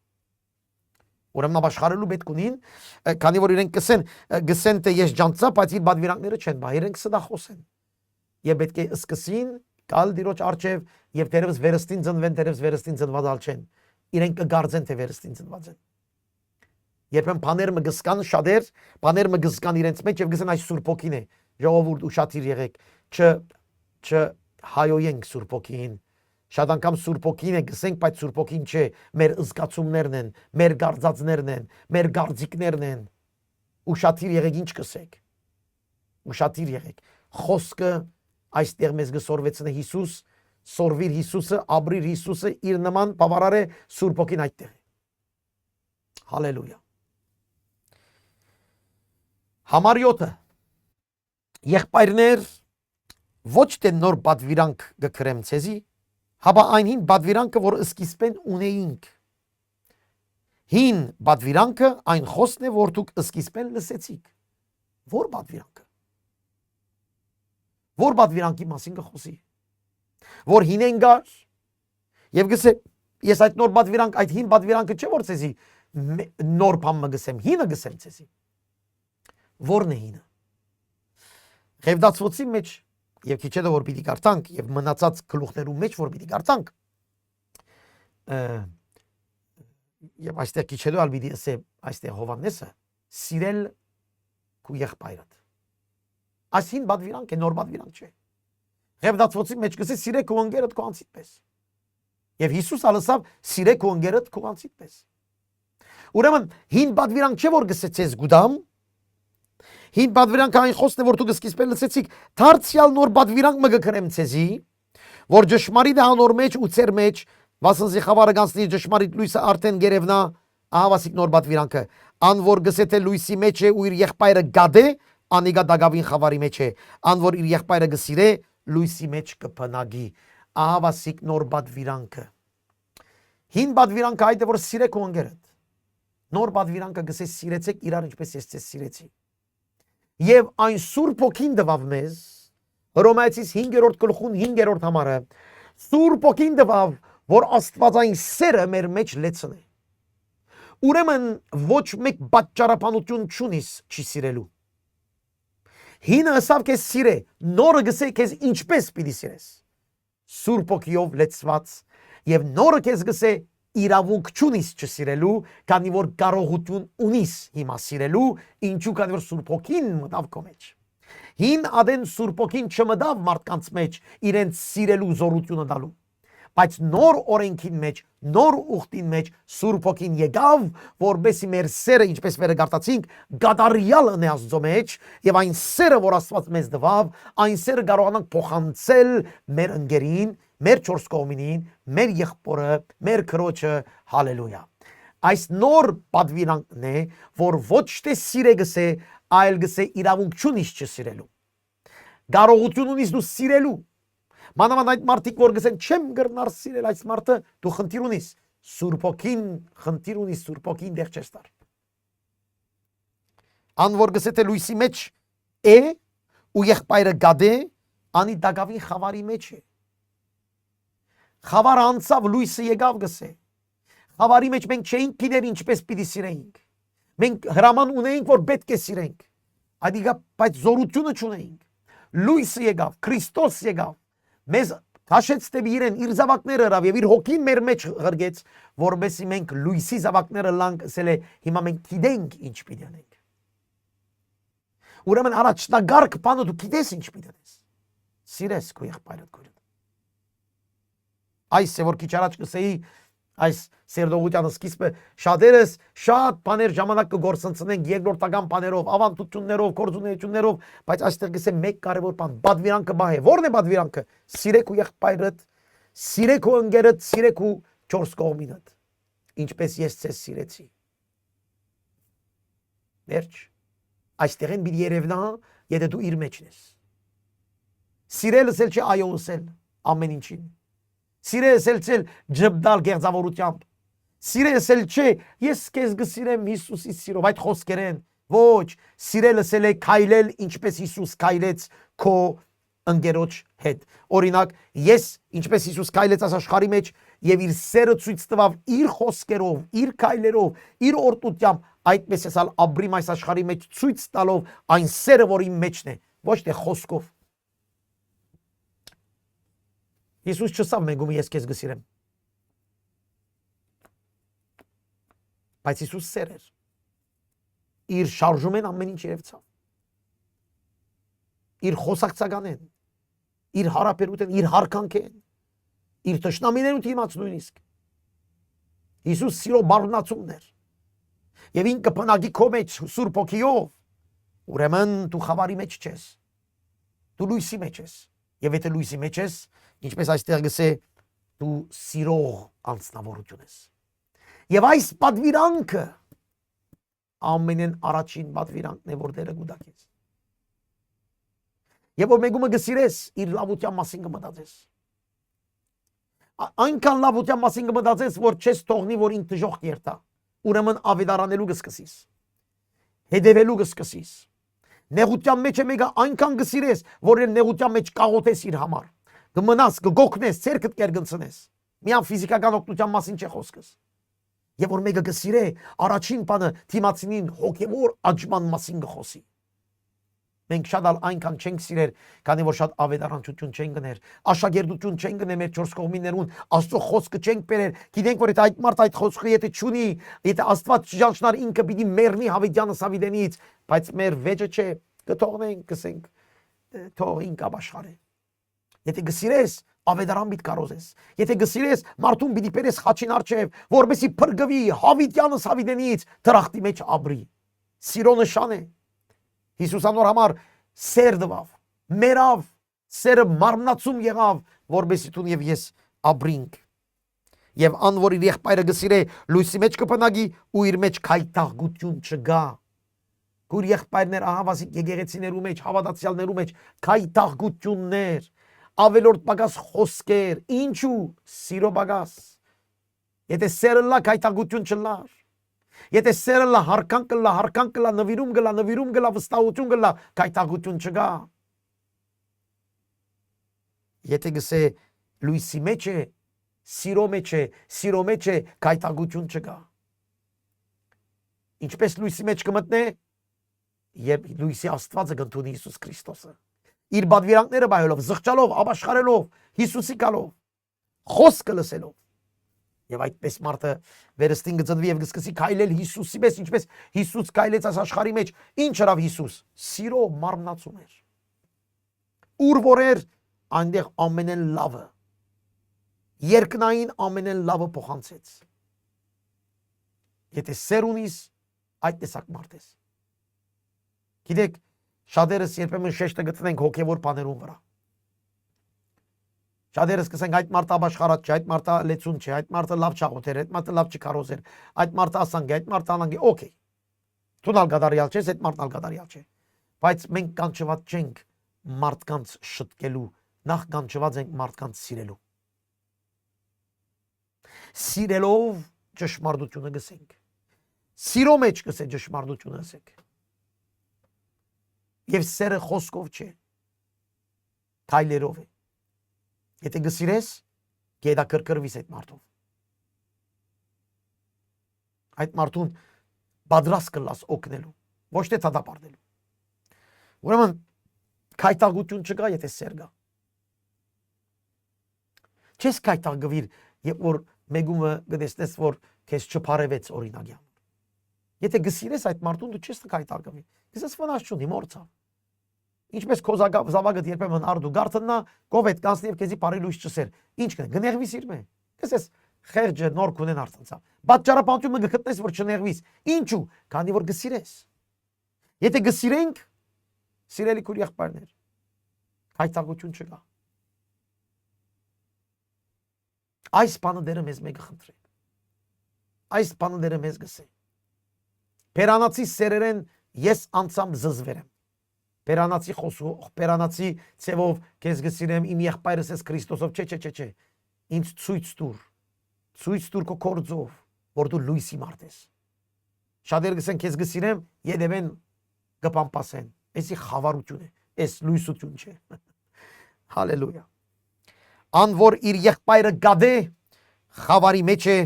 Ուրեմն ապաշխարելու պետք ունին, քանի որ իրենք գսեն թե ես ջանցա, բայց իր բադվիրանքները չեն բա, իրենք սդախոս են։ Եվ պետք է սկսին գալ Տիրոջ առջև եւ դերևս վերստին ծնվեն, դերևս վերստին ծնվածալ չեն։ Իրենք կգարձեն թե վերստին ծնված են։ Երբեմն բաներ մը գսկան շատեր, բաներ մը գսկան իրենց մեջ եւ գսեն այս Սուրբ Հոգին է։ Ժողովուրդ ուշադիր եղեք, հայոյենք Սուրբ Հոգին։ Շատ անգամ Սուրբ Հոգին է գսենք, բայց Սուրբ Հոգին չէ, մեր զգացումներն են, մեր գարձածներն են, մեր գարձիկներն են։ Ուշադիր եղեք ինչ կսեք։ Ուշադիր եղեք։ Խոսքը այստեղ մեզ գսորվեցնե Հիսուս, սորվիր Հիսուսը, ապրիր Հիսուսը, իր նման բավարար է Սուրբ Հոգին այդտեղ է։ Հալելույա։ Համար 7-ը եղբայրներ ոչ թե նոր բադվիրանք գկրեմ ցեզի, հապա այն հին բադվիրանքը, որ սկիզբեն ունեինք։ Հին բադվիրանքը այն խոսքն է, որ դուք սկիզբեն լսեցիք։ Որ բադվիրանքը։ Որ բադվիրանքի մասին կխոսի։ Որ հին են գար եւ գսե ես այդ նոր բադվիրանք, այդ հին բադվիրանքը չէ որ ցեզի նոր բան մը գսեմ, հինը գսեմ ցեզի։ Որն է հինը։ Ղևտացվոցի մեջ եւ քիչ հետո որ պիտի գարտանք եւ մնացած գլուխներու մեջ որ պիտի գարտանք եւ այստեղ քիչ հետո ալ պիտի ասե այստեղ Հովաննեսը սիրել քու եղբայրդ այսին բադվիրանք է նոր բադվիրանք չէ Ղևտացվոցի մեջ գսե սիրեք քու ընկերդ քու անցիդ պես եւ Հիսուս ալսավ սիրեք քու ընկերդ քու անցիդ պես ուրեմն հին բադվիրանք չէ որ գսե ցեզ գուդամ Հին բադվիրանքը այն խոսքն է, որ դուք սկիզբեն լսեցիք, դարձյալ նոր բադվիրանք մը գկրեմ ցեզի, որ ճշմարիտ է անոր մեջ ու ծեր մեջ, վասնզի խավարը գանցնի ճշմարիտ լույսը արդեն գերևնա, ահավասիկ նոր բադվիրանքը, ան որ գսե թե լույսի մեջ է ու իր եղբայրը գադե, անիգա դագավին խավարի մեջ է, ան որ իր եղբայրը գսիրե, լույսի մեջ կփնագի, ահավասիկ նոր բադվիրանքը։ Հին բադվիրանքը այդ է, որ սիրեք ու ընկերդ։ Նոր բադվիրանքը գսե սիրեցեք իրար ինչպես ես ցեզ սիրեցի։ Եվ այն Սուրբ Հոգին տվավ մեզ, Հռոմեացիս 5-րդ գլխուն 5-րդ համարը, Սուրբ Հոգին տվավ, որ Աստվածային սերը մեր մեջ լեցնի։ Ուրեմն ոչ մեկ պատճառաբանություն չունիս չի սիրելու։ Հինը ասավ քեզ սիրե, նորը գսե քեզ ինչպես պիտի սիրես։ Սուրբ Հոգիով լեցված եւ նորը քեզ գսե իրավունք չունիս չսիրելու, քանի որ կարողություն ունիս հիմա սիրելու, ինչու քանի որ Սուրբ Հոգին մտավ քո մեջ։ Հին ադեն Սուրբ Հոգին չմտավ մարդկանց մեջ իրենց սիրելու զորությունը տալու, բայց նոր օրենքին մեջ, նոր ուխտին մեջ Սուրբ Հոգին եկավ, որբեսի մեր սերը, ինչպես վերը գարտացինք, գադարյալ ընե Աստծո մեջ, եւ այն սերը, որ Աստված մեզ տվավ, այն սերը կարողանանք փոխանցել մեր ընկերին, մեր չորս կողմինին, մեր եղբորը, մեր քրոջը, հալելույա։ Այս նոր բադվիրանքն է, որ ոչ թե սիրե գսե, այլ գսե իրավունք չունիս չսիրելու։ Կարողություն ունիս դու սիրելու։ Մանավանդ այդ մարդիկ որ գսեն չեմ գրնար սիրել այս մարդը, դու խնդիր ունիս։ Սուրբ Հոգին խնդիր ունիս, Սուրբ Հոգին դեղ չես տար։ Ան որ գսե թե լույսի մեջ է ու եղբայրը գադե, անի դագավին խավարի մեջ է։ Խավարը անցավ լույսը եկավ գսե։ Խավարի մեջ մենք չէինք գիտեր ինչպես պիտի սիրեինք։ Մենք հրաման ունեինք որ պետք է սիրենք։ Այդիկա բայց զորությունը չունեինք։ Լույսը եկավ, Քրիստոս եկավ։ Մեզ Քաշեց դեպի իրեն իր զավակները հրավ եւ իր հոգին մեր մեջ ղրգեց, որովհետեւ մենք լույսի զավակները լանք, ասել է, հիմա մենք գիտենք ինչ պիտի անենք։ Ուրեմն առաջնագարկ բանը դու գիտես ինչ պիտի անես։ Սիրես քո եղբայրդ քույրդ։ Այս է որ քիչ առաջ կսեի, այս սերդողության սկիզբը շատերս շատ բաներ ժամանակ կգործընծնենք երկրորդական բաներով, ավանդություններով, գործունեություններով, բայց այստեղ գսեմ մեկ կարևոր բան, բադվիրանքը բահ է։ Ո՞րն է բադվիրանքը։ Սիրեք ու եղբայրդ, սիրեք ու ընկերդ, սիրեք ու չորս կողմինդ, ինչպես ես ձեզ սիրեցի։ Վերջ։ Այստեղ են պիտի երևնա, եթե դու իր մեջն ես։ Սիրելս էլ չէ այո ասել ամեն ինչին։ Սիրես էլ չէ ջբդալ գեղձավորությամբ։ Սիրես էլ չէ ես քեզ գսիրեմ Հիսուսի սիրով այդ խոսքերեն։ Ոչ, սիրելս էլ է քայլել ինչպես Հիսուս քայլեց քո ընկերոջ հետ։ Օրինակ, ես ինչպես Հիսուս քայլեց այս աշխարհի մեջ եւ իր սերը ցույց տվավ իր խոսքերով, իր քայլերով, իր օրտությամբ, այդպես էսալ ապրիմ այս աշխարհի մեջ ցույց տալով այն սերը, որ իմ մեջն է, ոչ թե խոսքով։ Հիսուս չսավ մեգում ես քեզ գսիրեմ։ Բայց Հիսուս սեր էր։ Իր շարժում են ամեն ինչ երևցավ։ Իր խոսակցական են, իր հարաբերություն, իր հարկանք են, իր տշնամիներն ու դիմաց նույնիսկ։ Հիսուս սիրո բառնացումն էր։ Եվ ինքը բնակի քո մեջ Սուրբ Հոգիով, ուրեմն դու խավարի մեջ չես։ Դու լույսի մեջ ես։ Եվ եթե լույսի մեջ ես, ինչպես այստեղ գսե, դու սիրող անձնավորություն ես։ Եվ այս պատվիրանքը ամենեն առաջին պատվիրանքն է, որ Տերը գուտակեց։ Եվ որ մեկումը գսիրես, իր լավության մասին կմտածես։ Այնքան լավության մասին կմտածես, որ չես թողնի, որ ինքը դժոխք երթա։ Ուրեմն ավետարանելու կսկսես։ Հետևելու կսկսես։ Նեղության մեջ է մեկը այնքան գսիրես, որ նեղության մեջ կաղոթես իր համար։ Կմնաս, կգոքնես, ցերկդ կերգնցնես։ Միան ֆիզիկական օգնության մասին չէ խոսքս։ Եվ որ մեկը գսիրե, առաջին բանը թիմացինին հոգևոր աճման մասին կխոսի։ Մենք շատ այնքան չենք սիրեր, քանի որ շատ ավետարանչություն չենք գներ, աշակերտություն չենք գներ մեր չորս կողմիներուն, Աստծո խոսքը չենք բերեր։ Գիտենք որ այդ մարդ այդ խոսքը եթե չունի, եթե Աստված չճանչնար ինքը պիտի մեռնի հավիտյանը Սավիդենից, բայց մեր վեճը չէ, կթողնենք, կսենք, թող ինք ապաշխարե։ Եթե գսիրես, ավետարան պիտի կարոզես։ Եթե գսիրես, մարդուն պիտի բերես խաչին առջև, որպեսզի փրկվի հավիտյանը Սավիդենից, դրախտի մեջ ապրի։ Սիրո նշան է։ Հիսուս անոր համար սեր դվավ, մերավ, սերը մարմնացում եղավ, որպեսզի դու եւ ես ապրինք։ Եվ ան որ իր եղբայրը գսիրե, լույսի մեջ կփնագի ու իր մեջ քայթաղություն չգա։ Գուր եղբայրներ ահավասիկ եկեղեցիներու մեջ, հավատացյալներու մեջ քայթաղություններ, ավելորդ բագաս խոսքեր, ինչու սիրո բագաս։ Եթե սերը լա քայթաղություն չլար։ Եթե սերը լա հարկանք կլա, նվիրում գլա, վստահություն գլա, քայթաղություն չգա։ Եթե գսե լույսի մեջ է, սիրո մեջ է, քայթաղություն չգա։ Ինչպես լույսի մեջ կմտնե, երբ լույսի Աստվածը կընդունի Հիսուս Քրիստոսը։ Իր բադվիրանքները բայելով, զղջալով, ապաշխարելով, Հիսուսի գալով, խոսքը լսելով։ Եվ այդպես մարդը վերստին գծնվի եւ գսկսի քայլել Հիսուսի պես, ինչպես Հիսուս քայլեց այս աշխարհի մեջ։ Ինչ հրավ Հիսուս։ Սիրո մարմնացում էր։ Ուր որ էր, այնտեղ ամենեն լավը։ Երկնային ամենեն լավը փոխանցեց։ Եթե սեր ունիս, այդ տեսակ մարդ ես։ Գիտեք, շատերս երբեմն շեշտը գտնենք հոգևոր բաներուն վրա։ Շատերս կսենք այդ մարդը ապաշխարած չէ, այդ մարդը լեցուն չէ, այդ մարդը լավ չաղոթեր, այդ մարդը լավ չկարոզեր, այդ մարդը ասանք է, այդ մարդը անանք է, օքեյ։ Դու ալ գադարյալ չես, այդ մարդն ալ գադարյալ չէ։ Բայց մենք կանչված չենք մարդկանց շտկելու, նախ կանչված ենք մարդկանց սիրելու։ Սիրելով ճշմարտությունը գսենք։ Սիրո մեջ գսե ճշմարտությունը ասեք։ Եվ սերը խոսքով չէ, քայլերով է։ Եթե գսիրես, գետակրկրվիս այդ մարդով։ Այդ մարդուն պատրաստ կլաս օգնելու, ոչ թե դատապարտելու։ Ուրեմն քայթաղություն չկա, եթե սեր կա։ Չես կայտագվիր, երբ որ մեգումը գտեսնես, որ քեզ չփարևեց օրինակի համար։ Եթե գսիրես այդ մարդուն, դու չես կայտագվի։ Գսես վնաս չունի, մորցավ։ Ինչպես քո զավակը երբեմն արդու գարտնա, կովետ կանցնի եւ քեզի բարի լույս չսեր։ Ինչ կնե, գնեղվի սիր մե։ Գսես խերջը նոր կունեն արցանցա։ Պատճառապանությունը գտնես, որ չնեղվիս։ Ինչու՞, քանի որ գսիրես։ Եթե գսիրենք, սիրելի քույր եղբայրներ, կայտագություն չկա։ Այս բանը դերը մեզ մեկը խնդրի։ Այս բանը դերը մեզ գսե։ Պերանացի սերերեն ես անցամ զզվերեմ։ Պերանացի խոսող, պերանացի ցևով քեզ գսիրեմ, իմ եղբայրս ես Քրիստոսով, չէ։ Ինձ ցույց տուր քո կորձով, որ դու լույսի մարդ ես։ Շատեր գսեն քեզ գսիրեմ, յետևեն կպամպասեն։ Էսի խավարություն է, էս լույսություն չէ։ Հալելույա։ Ան որ իր եղբայրը գադե, խավարի մեջ է,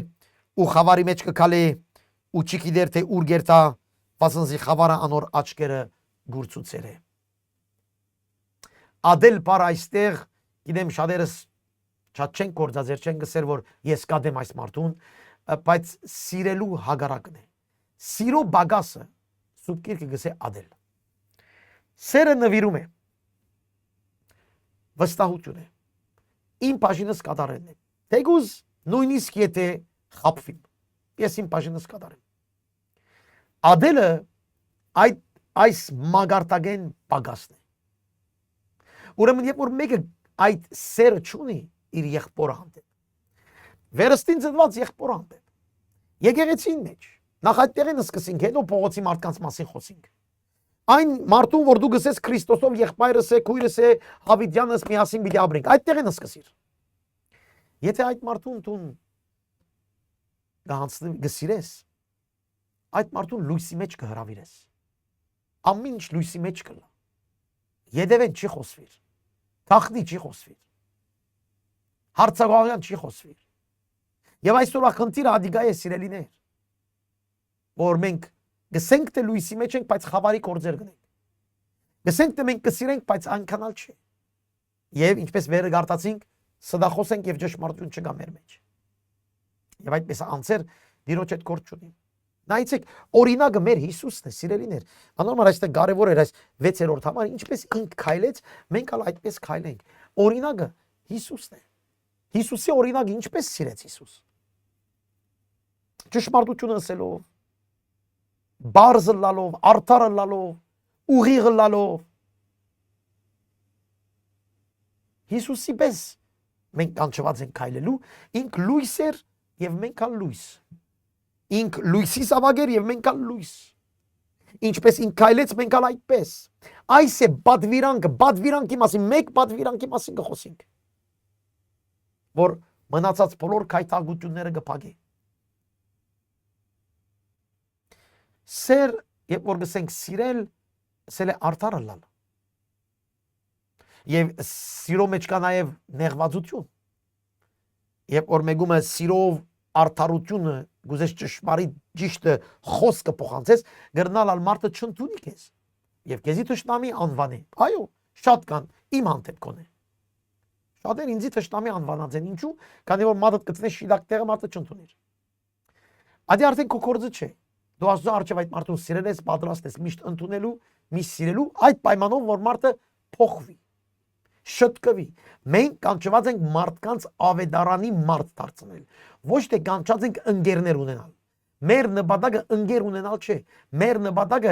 ու խավարի մեջ կքալե, ու չի գիտեր թե ուր գերտա, վասնզի խավարը անոր աչքերը գուրցուցեր է։ Ադել պար այստեղ, գիտեմ շատերս շատ չեն կործածեր, չեն գսեր, որ ես կադեմ այս մարդուն, բայց սիրելու հագարակն է։ Սիրո բագասը, Սուրբ Գիրքը գսե ադել։ Սերը նվիրում է, վստահություն է, իմ բաժինս կատարելն է։ Թեկուզ նույնիսկ եթե խապվիմ, ես իմ բաժինս կատարեմ։ Ադելը այս մագարտագեն բագասն է։ Ուրեմն երբ որ մեկը այդ սերը չունի իր եղբորը հանդեպ, վերստին ծնված եղբորը հանդեպ, եկեղեցին մեջ, նախ այդտեղին սկսենք, հետո փողոցի մարդկանց մասին խոսենք։ Այն մարդուն, որ դու գսես Քրիստոսով եղբայրս է, քույրս է, Հավիդյանս միասին պիտի ապրենք, այդտեղին սկսիր։ Եթե այդ մարդուն տուն գսիրես, այդ մարդուն լույսի մեջ կհրավիրես։ Ամեն ինչ լույսի մեջ կլա։ Յետևեն չի խոսվիր։ Թախնի չի խոսվիր։ Հարցակողյան չի խոսվիր։ Եվ այսօր խնդիրը ադիգա է սիրելիներ, որ մենք գսենք թե լույսի մեջ ենք, բայց խավարի կորձեր գնենք։ Գսենք թե մենք կսիրենք, բայց այնքանալ չի։ Եվ ինչպես վերը գարտացինք, սդախոսենք եւ ճշմարտություն չկա մեր մեջ։ Եվ այդպես անցեր դիրոջ հետ կորձ չունի։ Նայեցեք, օրինակը մեր Հիսուսն է, սիրելիներ։ Անորմալ այստեղ կարևոր էր այս 6-րդ համար, ինչպես ինք քայլեց, մենք ալ այդպես քայլենք։ Օրինակը Հիսուսն է։ Հիսուսի օրինակը ինչպես սիրեց Հիսուս։ Ճշմարտությունը ասելով, բարձ լալով, արդար լալով, ուղիղ լալով։ Հիսուսի պես մենք կանչված ենք քայլելու, ինք լույս էր եւ մենք ալ լույս։ Ինք լույսի զավակ եւ մենք ալ լույս։ Ինչպես ինք քայլեց, մենք ալ այդպես։ Այս է բադվիրանքի մասին, մեկ բադվիրանքի մասին կխոսենք, որ մնացած բոլոր քայտագությունները կփակի։ Սեր, երբ որ գսենք սիրել, սել է արդարը լալ։ Եվ սիրո մեջ կա նաև նեղվածություն։ Երբ որ մեգումը սիրով արդարությունը գուզես ճշմարիտ ճիշտը խոսքը փոխանցես, գրնալ ալ մարդը չընդունի քեզ։ Եվ քեզի թշնամի անվանի։ Այո, շատ կան իմ հանդեպ կոնե։ Շատեր ինձի թշնամի անվանած են, ինչու՞, քանի որ մարդը կծնի շիդակ տեղը մարդը չընդունիր։ Ադի արդեն քո կորձը չէ։ Դու Աստծո առջև այդ մարդուն սիրել ես, պատրաստ ես միշտ ընդունելու, միշտ սիրելու, այդ պայմանով որ մարդը փոխվի, շտկվի։ Մենք կանչված ենք մարդկանց ավետարանի մարդ դարձնել, ոչ թե կանչած ենք ընկերներ ունենալ։ Մեր նպատակը ընկեր ունենալ չէ, մեր նպատակը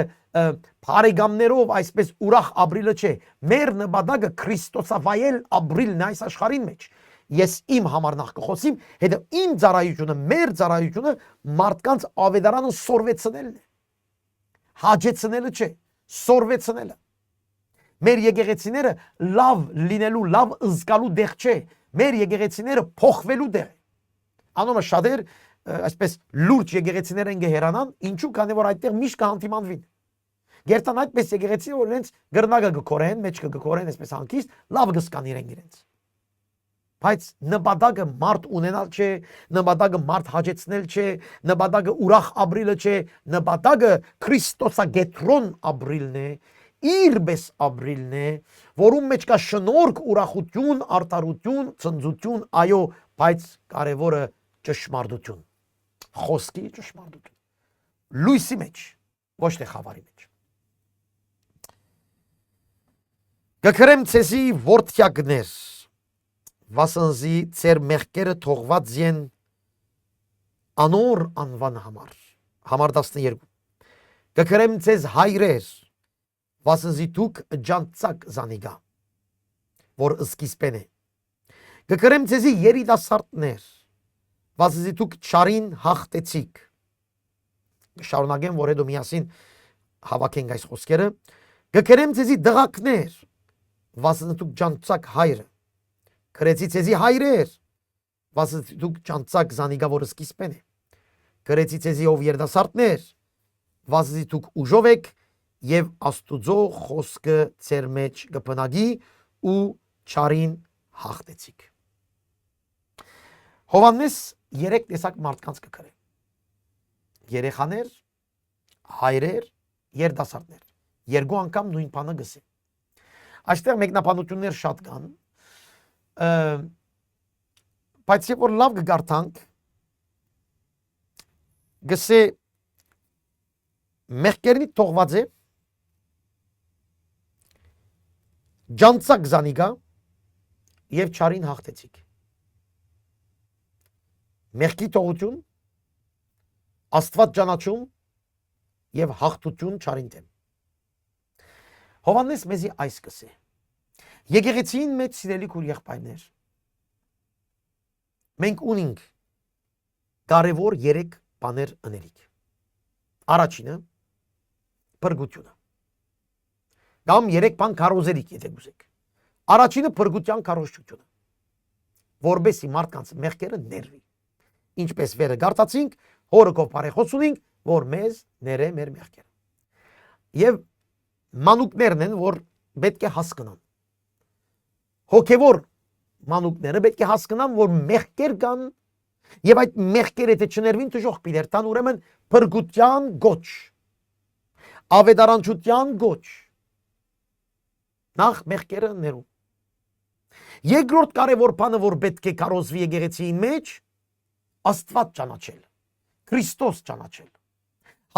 բարեկամներով այսպես ուրախ ապրիլը չէ, մեր նպատակը Քրիստոսավայել ապրիլն է այս աշխարհին մեջ։ Ես իմ համար նախ կխոսիմ, հետո իմ ծառայությունը, մեր ծառայությունը մարդկանց ավետարանը սորվեցնելն է։ Հաջեցնելը չէ, սորվեցնելը։ Մեր եկեղեցիները լավ լինելու, լավ զգալու դեղ չէ, մեր եկեղեցիները փոխվելու դեղ է։ Անոնը շատեր այսպես լուրջ եկեղեցիներ են գերանան, ինչու, քանի որ այդտեղ միշտ կհանդիմանվին։ Գերտան այդպես եկեղեցի, որ իրենց գրնագը գկորեն, մեջքը գկորեն, այսպես հանգիստ, լավ գսկան իրենց։ Բայց նպատակը մարդ ունենալ չէ, նպատակը մարդ հաջեցնել չէ, նպատակը ուրախ ապրիլը չէ, նպատակը Քրիստոսագետրոն ապրիլն է, իրպես ապրիլն է, որում մեջ կա շնորհք, ուրախություն, արդարություն, ցնծություն, այո, բայց կարևորը ճշմարտություն։ Խոսքի ճշմարտություն։ Լույսի մեջ, ոչ թե խավարի մեջ։ Գկրեմ ցեզի որդյակներ, վասնզի ծեր մեղքերը թողված են անոր անվան համար։ Համար 12։ Գկրեմ ցեզ հայրեր, վասնզի դուք ջանցակ զանիգա, որ սկիզբեն է։ Գկրեմ ցեզի երիտասարդներ, վասնզի դուք չարին հաղթեցիք։ Շարունակեմ, որ հետո միասին հավաքենք այս խոսքերը։ Գկրեմ ցեզի դղակներ, վասնզի դուք ջանցակ հայրը։ Գրեցի ցեզի հայրեր, վասնզի դուք ջանցակ զանիգա, որ սկիզբեն է։ Գրեցի ցեզի ով երիտասարդներ, վասնզի դուք ուժով եք եւ Աստուծո խոսքը ձեր մեջ կբնագի ու չարին հաղթեցիք։ Հովանես 3 տեսակ մարդկանց կգրե։ Երեխաներ, հայրեր, երիտասարդներ։ Երկու անգամ նույն բանը գսե։ Այստեղ մեկնաբանություններ շատ կան։ Բայց երբ որ լավ կգարթանք, գսե մեղքերնի թողված է, ջանցակ զանիգա եւ չարին հաղթեցիք։ Մեղքի թողություն, Աստված ճանաչում եւ հաղթություն չարին դեմ։ Հովանես մեզի այս կսե։ Եկեղեցին մեջ սիրելի քույր եղբայրներ, մենք ունենք կարևոր 3 բաներ ընելիք։ Առաջինը փրկությունը։ Կամ 3 բան քարոզելիք, եթե գուզեք։ Առաջինը փրկության քարոզությունը, որբեսի մարդկանց մեղքերը ներվի։ Ինչպես վերը գարտացինք, հորը կով բարեխոսունինք, որ մեզ ներե մեր մեղքերը։ Եվ մանուկներն են, որ պետք է հասկանան։ Հոգևոր մանուկները պետք է հասկանան, որ մեղքեր կան, եւ այդ մեղքերը եթե չներվին դժոխք պիտի տան, ուրեմն փրկության գոչ, ավետարանչության գոչ, նախ մեղքերը ներում։ Երկրորդ կարևոր բանը, որ պետք է քարոզվի եկեղեցիի մեջ, Աստված ճանաչել, Քրիստոս ճանաչել,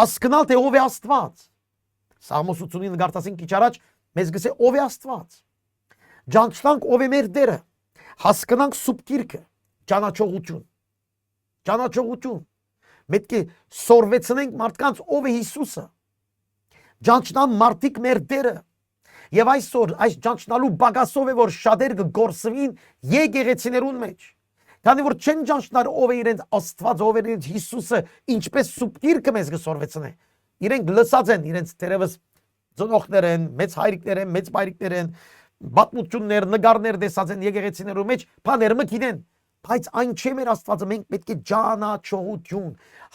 հասկանալ թե ով է Աստված։ Սաղմոս 89 գարտասին քիչ առաջ մեզ գսե ով է Աստված։ Ճանաչանք ով է մեր Տերը, հասկանանք սուրբ Գիրքը, ճանաչողություն։ Ճանաչողություն։ Պետք է սորվեցնենք մարդկանց ով է Հիսուսը։ Ճանաչնան մարդիկ մեր Տերը։ Եվ այսօր այս ճանաչնալու բագասով է որ շատեր կգործվին եկեղեցիներուն մեջ։ Քանի որ չեն ճանաչնար ով է իրենց Աստված, ով է իրենց Հիսուսը, ինչպես սուրբ Գիրքը մեզ կսորվեցնե։ Իրենք լսած են, իրենց թերևս ծնողներ են, մեծ հայրիկներ են, մեծ բայրիկներ են, բացմություններ, նկարներ տեսած են եկեղեցիներու մեջ, բաները մգինեն, բայց այն չէ մեր Աստվածը, մենք պետք է ճանաչողություն,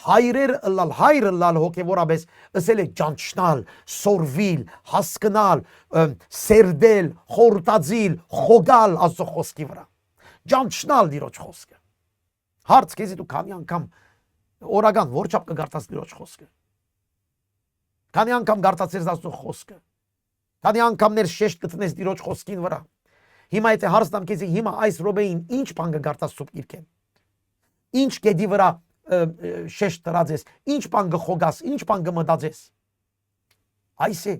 հայրը լալ հոգևորապես ասել է ճանչնալ, սորվիլ, հասկանալ, սերդել, խորտածիլ, խոգալ Աստծո խոսքի վրա, ճանչնալ Տիրոջ խոսքը։ Հարց քեզի դու քանի անգամ օրական որչափ կգարտաս Տիրոջ խոսքը։ Քանի անգամ գարտացես Աստծո խոսքը։ Քանի անգամներ շեշտ կտնես Տիրոջ խոսքին վրա։ Հիմա եթե հարցնամ քեզի հիմա այս րոպեին ինչ բան կգարտաս սուրբ Գիրքեն։ Ինչ գեդի վրա շեշտ տրածես, ինչ բան կխոգաս, ինչ բան կմտածես։ Այս է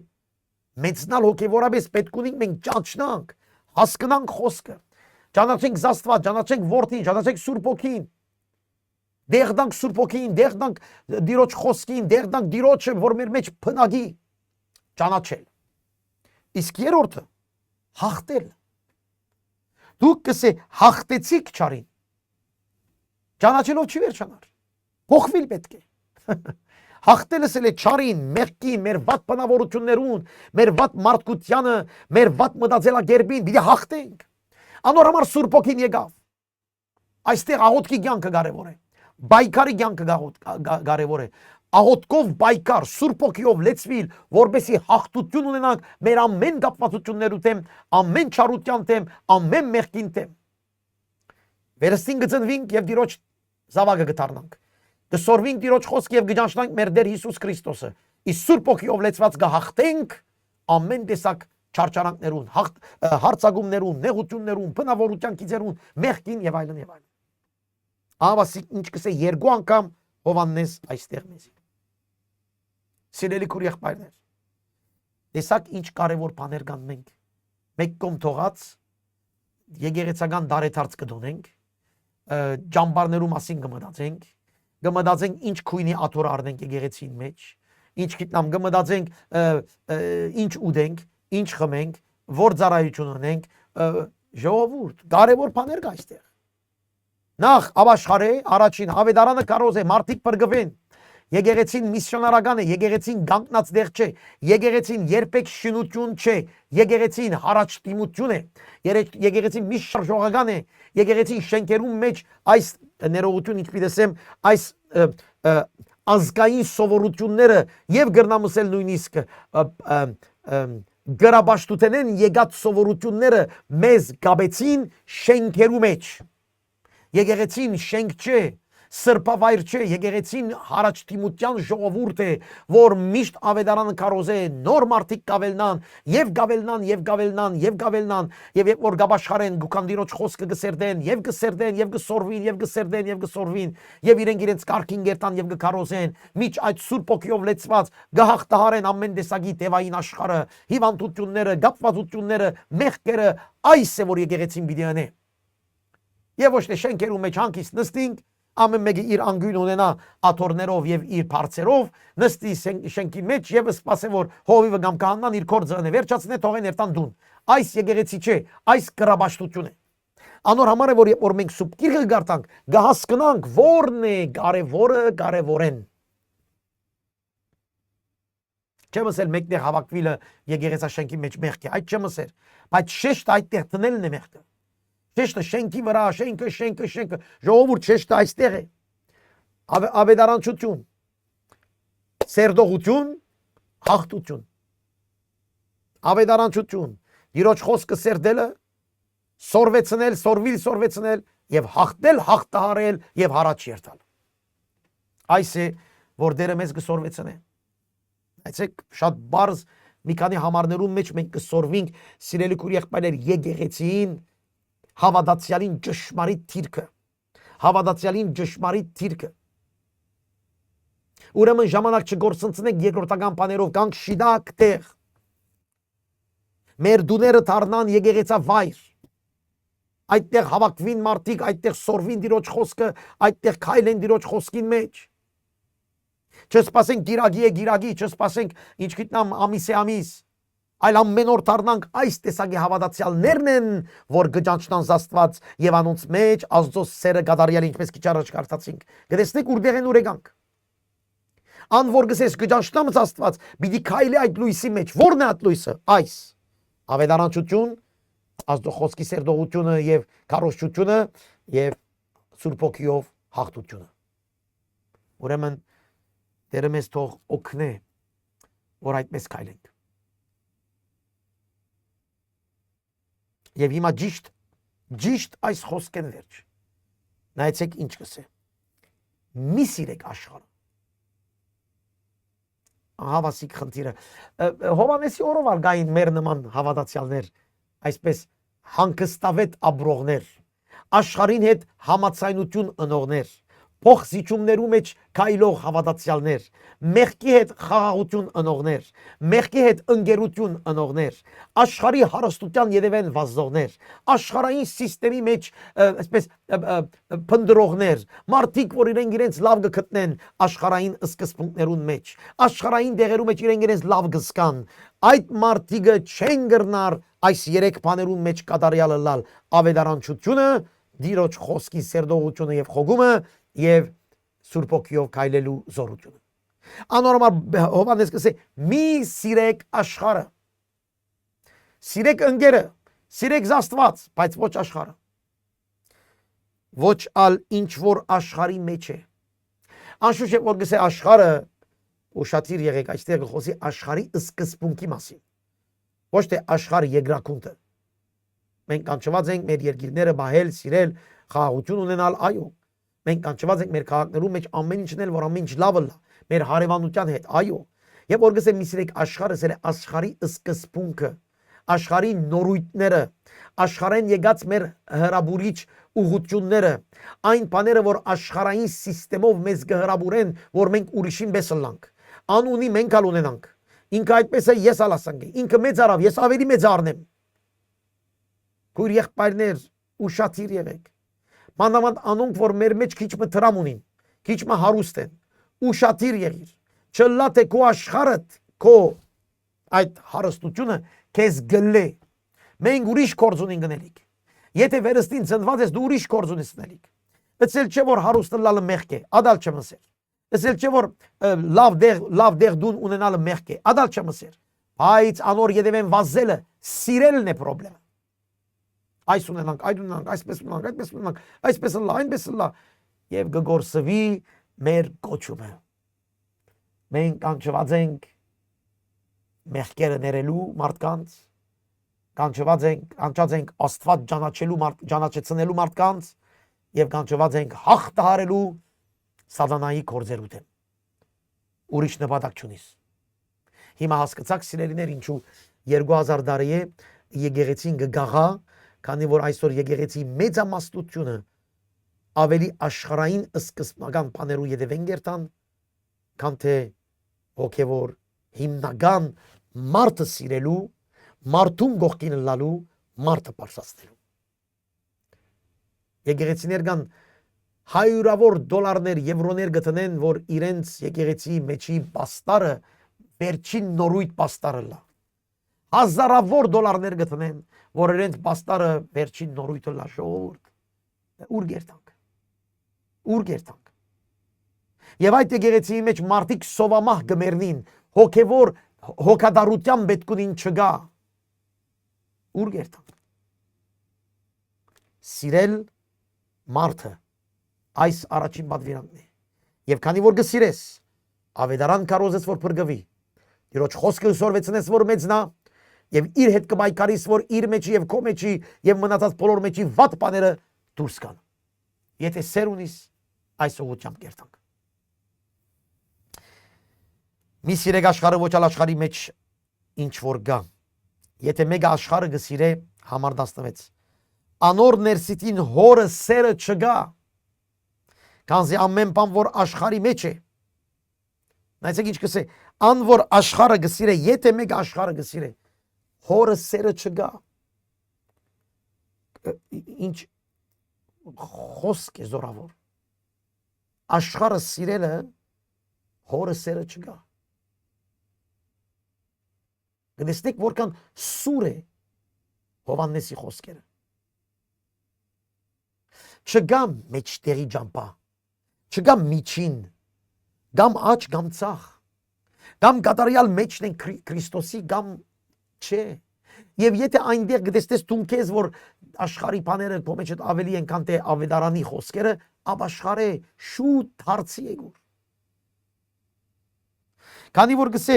մեծնալ հոգևորապես պետք ունենք մենք ճանաչնանք, հասկանանք խոսքը, ճանաչենք Աստված, ճանաչենք Որդին, ճանաչենք Սուրբ Օքին։ Դեղդանք Սուրբ Օքին, դեղդանք Տիրոջ խոսքին, դեղդանք Տիրոջը, որ մեր մեջ փնագի, ճանաչել։ Իսկ երրորդը հաղթել։ Դուք կսե հաղթեցիք չարին։ Ճանաչելով չի վերջանար։ Փոխվել պետք է։ Հաղթելս էլ է չարին, մեղքին, մեր վատ բնավորություններուն, մեր վատ մարդկությանը, մեր վատ մտածելակերպին, պիտի հաղթենք։ Անոր համար Սուրբ Օքին եկավ։ Այստեղ աղոթքի կյանքը կարևոր է։ Բայկարի կյանքը կարևոր է։ Աղոթքով բայկար, Սուրբ Օքիով լեցվիլ, որբեսի հաղթություն ունենանք մեր ամեն կապվածություններու դեմ, ամեն չարության դեմ, ամեն մեղքին դեմ։ Վերստին կծնվինք եւ Տիրոջ զավակը կդառնանք։ Կսորվինք Տիրոջ խոսք եւ կճանչնանք մեր Տեր Հիսուս Քրիստոսը։ Իսկ Սուրբ Օքիով լեցված կհաղթենք ամեն տեսակ չարչարանքներուն, հարցակումներուն, նեղություններուն, բնավորության գիծերուն, մեղքին եւ այլն եւ այլն։ Ահավասիկ ինչ կսե երկու անգամ Հովաննես այստեղ մեզի։ Սիրելի քույր եղբայրներ, տեսակ ինչ կարևոր բաներ կան մենք։ Մեկ կողմ թողած եկեղեցական դարեթարց կդոնենք, ջամբարներու մասին կմտածենք ինչ քույնի աթոր առնենք եկեղեցին մեջ, ինչ գիտնամ կմտածենք ինչ ուտենք, ինչ խմենք, որ ծառայություն ունենք, ժողովուրդ, կարևոր բաներ կա այստեղ։ Նախ ապաշխարե, առաջին ավետարանը կարոզ է, մարդիկ բրգվեն, եկեղեցին միսիոնարական է, եկեղեցին գանգնած դեղ չէ, եկեղեցին երբեք շինություն չէ, եկեղեցին հարաճտիմություն է, եկեղեցին միշտ շարժողական է, եկեղեցին շենքերում մեջ այս ներողություն ինչպես ասեմ, այս ազգային սովորությունները եւ գրնամսել նույնիսկ գրաբաշտութենեն եկած սովորությունները մեզ գաբեցին շենքերու մեջ։ Եկեղեցին շենք չէ, սրբավայր չէ, եկեղեցին հարաճտիմության ժողովուրդ է, որ միշտ ավետարանը կարոզ է, նոր մարդիկ կավելնան, եւ գավելնան, եւ գավելնան, եւ գավելնան, եւ երբ որ գաբաշխարեն գուքանդիրոջ խոսքը գսերդեն, եւ գսերդեն, եւ գսորվին, եւ գսերդեն, եւ գսորվին, եւ իրենց կարգին գերտան եւ գկարոզեն, միջ այդ սուրբ ոգիով լեցված գահախտահարեն ամեն տեսակի տևային աշխարհը, հիվանդությունները, գապվածությունները, մեղքերը, այս է որ եկեղեցին պիտի անե։ Եվ ոչ թե շենքերու մեջ հանգիստ նստինք, ամեն մեկը իր անգույն ունենա աթոռներով եւ իր բարձերով, նստի շենքի մեջ եւ սպասե որ հովիվը կամ կահանան իր կորձը վերջացնե թողեն երթան դուն։ Այս եկեղեցի չէ, այս գրաբաշտություն է։ Անոր համար է որ մենք սուրբ գիրքը գարտանք, կհասկանանք որն է կարևորը կարևորեն։ Չեմ ասել մեկտեղ հավաքվիլը եկեղեցաշենքի մեջ մեղք է, այդ չեմ ասել, բայց շեշտ այդտեղ տնելն է մեղքը։ Շեշտը շենքի վրա, շենքը, ժողովուրդ շեշտը այստեղ է, ավետարանչություն, սերդողություն, հաղթություն, ավետարանչություն, իրոջ խոսքը սերդելը, սորվեցնել և հաղթել, հաղթահարել և հարաճ երթալ։ Այս է, որ դերը մեզ կսորվեցնե։ Այսեք շատ բարձ մի քանի համարներում մեջ մենք կսորվինք սիրելի քույր եղբայրներ եկեղեցին հավատացյալին ճշմարիտ թիրքը, ուրեմն ժամանակ չգործընծնենք երկրորդական բաներով, կանք շիդակ տեղ, մեր դուները դառնան եկեղեցավայր, այդտեղ հավաքվին մարդիկ, այդտեղ սորվին Տիրոջ խոսքը, այդտեղ քայլեն Տիրոջ խոսքին մեջ, չսպասենք գիրագի, չսպասենք ինչ գիտնամ ամիս է ամիս, այլ ամեն օր դառնանք այս տեսակի հավատացյալներն են, որ գճանչնան Աստված եւ անոնց մեջ Աստծո սերը գադարյալ ինչպես քիչ առաջ կարդացինք։ Գտեսնեք ուրդեղ են ուրեգանք։ Ան որ գսես գճանչնամ Աստված, պիտի քայլի այդ լույսի մեջ։ Որն է այդ լույսը։ Այս ավետարանչություն, Աստծո խոսքի սերդողությունը եւ քարոզչությունը եւ Սուրբ ոգիով հաղթությունը։ Ուրեմն Տերը մեզ թող օգնե, որ այդպես քայլենք։ Եվ հիմա ճիշտ այս խոսքեն վերջ։ Նայեցեք ինչ կսե։ Մի սիրեք աշխարհը։ Հավասիկ խնդիրը։ Հովանեսի օրով ալ գային մեր նման հավատացյալներ, այսպես հանգստավետ ապրողներ, աշխարհին հետ համացայնություն ընողներ, փոխզիջումներու մեջ քայլող հավատացյալներ, մեղքի հետ խաղաղություն ընողներ, մեղքի հետ ընկերություն ընողներ, աշխարհի հարստության յետևեն վազողներ, աշխարհային համակարգի մեջ այսպես փնդրողներ, մարդիկ, որ իրենց լավ կգտնեն աշխարհային սկզբունքներուն մեջ, աշխարհային դեղերու մեջ իրենց լավ կզգան, այդ մարդիկը չեն գրնար այս երեք բաներուն մեջ կատարյալը լալ ավետարանչությունը, Տիրոջ խոսքի սերդողությունը եւ խոգումը եւ Սուրբ ոգիով քայլելու զորությունը։ Անորմալ Հովանես կսե մի սիրեք աշխարհը, սիրեք ընկերը, սիրեք Աստված, բայց ոչ աշխարհը, ոչ ալ ինչ որ աշխարհի մեջ է։ Անշուշտ որ գսե աշխարհը, ուշադիր եղեք, այստեղ խոսի աշխարհի սկզբունքի մասին, ոչ թե աշխարհի երկրակունքը։ Մենք կանչված ենք մեր երկիրները բահել, սիրել, խաղաղություն ունենալ, այո։ Մենք կանչված ենք մեր քաղաքներում մեջ ամեն ինչն էլ, որ ամեն ինչ լավը լա, մեր հարևանության հետ, այո։ Եվ որ գսեմ միսիրեք աշխարհը սեր աշխարհի սկզբունքը, աշխարհի նորույթները, աշխարհեն եկած մեր հրաբուրիչ ուղղությունները, այն բաները, որ աշխարհային համակարգով մեզ կհրաբուրեն, որ մենք ուրիշին պես լանք, անունի մենք ալ ունենանք, ինքը այդպես է, ես ալ ասանք, ինքը մեծ արավ, ես ավելի մեծ առնեմ։ Քույր եղբայրներ, ուշադիր եղեք, մանավանդ անոնք, որ մեր մեջ քիչ մը տրամ ունին, քիչ մը հարուստ են, ուշադիր եղիր, չլա թե քո աշխարհդ, քո այդ հարստությունը քեզ գլե, մենք ուրիշ գործ ունենք գնելիք, եթե վերստին ծնված ես, դու ուրիշ գործ ունես գնելիք, ըցել չէ որ հարուստը լալը մեղք է, ադալ չմսեր, ըցել չէ որ լավ դեղ դուն ունենալը մեղք է, ադալ չմսեր, բայց անոր յետևեն վազելը սիրելն է պրոբլեմը, այս ունենանք, այդ ունենանք, այսպես ունենանք, այդպես ունենանք, այսպես լա, այնպես լա, եւ գգորսվի մեր կոչումը, մենք կանչված ենք մեղքերը ներելու մարդկանց, կանչված ենք Աստված ճանաչեցնելու մարդկանց եւ կանչված ենք հաղթահարելու սատանայի գործերու դեմ։ Ուրիշ նպատակ չունիս։ Հիմա հասկացաք սիրելիներ, ինչու 2000 տարի է եկեղեցին գգաղա, քանի որ այսօր եկեղեցի մեծամասնությունը ավելի աշխարհային սկզբնական բաներու յետևեն գերտան, քան թե հոգևոր հիմնական մարդը սիրելու, մարդուն գողքին լալու, մարդը պարզացնելու։ Եկեղեցիներ կան $100 եվրոներ գտնեն, որ իրենց եկեղեցի մեջի պաստարը վերջին նորույթ պաստարը լա։ Հազարավոր $ներ գտնեն, որ իրենց պաստարը վերջին նորույթը լա, ժողովուրդ։ Ուր գերտանք։ Ուր գերտանք։ Եվ այդ եկեղեցիի մեջ մարդիկ սովամահ գմերնին, հոգևոր հոգադարության պետք ունին չգա։ Ուր գերտանք։ Սիրել մարդը այս առաջին պատվիրանքն է։ Եվ քանի որ գսիրես, ավետարան կարոզես որ փրկվի։ Իրոջ խոսքը ուսորվեցնես որ մեծնա, եւ իր հետ կմայքարիս որ իր մեջի եւ քո մեջի եւ մնացած բոլոր մեջի վատ բաները դուրս գան։ Եթե սեր ունիս, այս ուղղությամբ կերտանք։ Մի սիրեք աշխարհը ոչ ալ աշխարհի մեջ ինչ որ գա։ Եթե մեկ աշխարհը գսիրե համար 16 անոր ներսիտին հորը սերը չգա, քանզի ամեն բան որ աշխարհի մեջ է։ Նայեցեք ինչ կսե, ան որ աշխարհը գսիրե, եթե մեկ աշխարհը գսիրե, հորը սերը չգա։ Ինչ խոսք է զորավոր։ Աշխարհը սիրելը հորը սերը չգա։ Գտեսնեք որքան սուր է Հովհաննեսի խոսքերը։ Չգա մեջտեղի ջամփա, չգա միջին, գամ աճ, գամ ցախ, գամ կատարյալ մեջն են Քրիստոսի, գամ չէ։ Եվ եթե այնտեղ գտեսնես դու քեզ որ աշխարհի բաները քո մեջ ավելի են քան թե ավետարանի խոսքերը, ապ աշխարհը շուտ հարցի է գուր։ Քանի որ գսե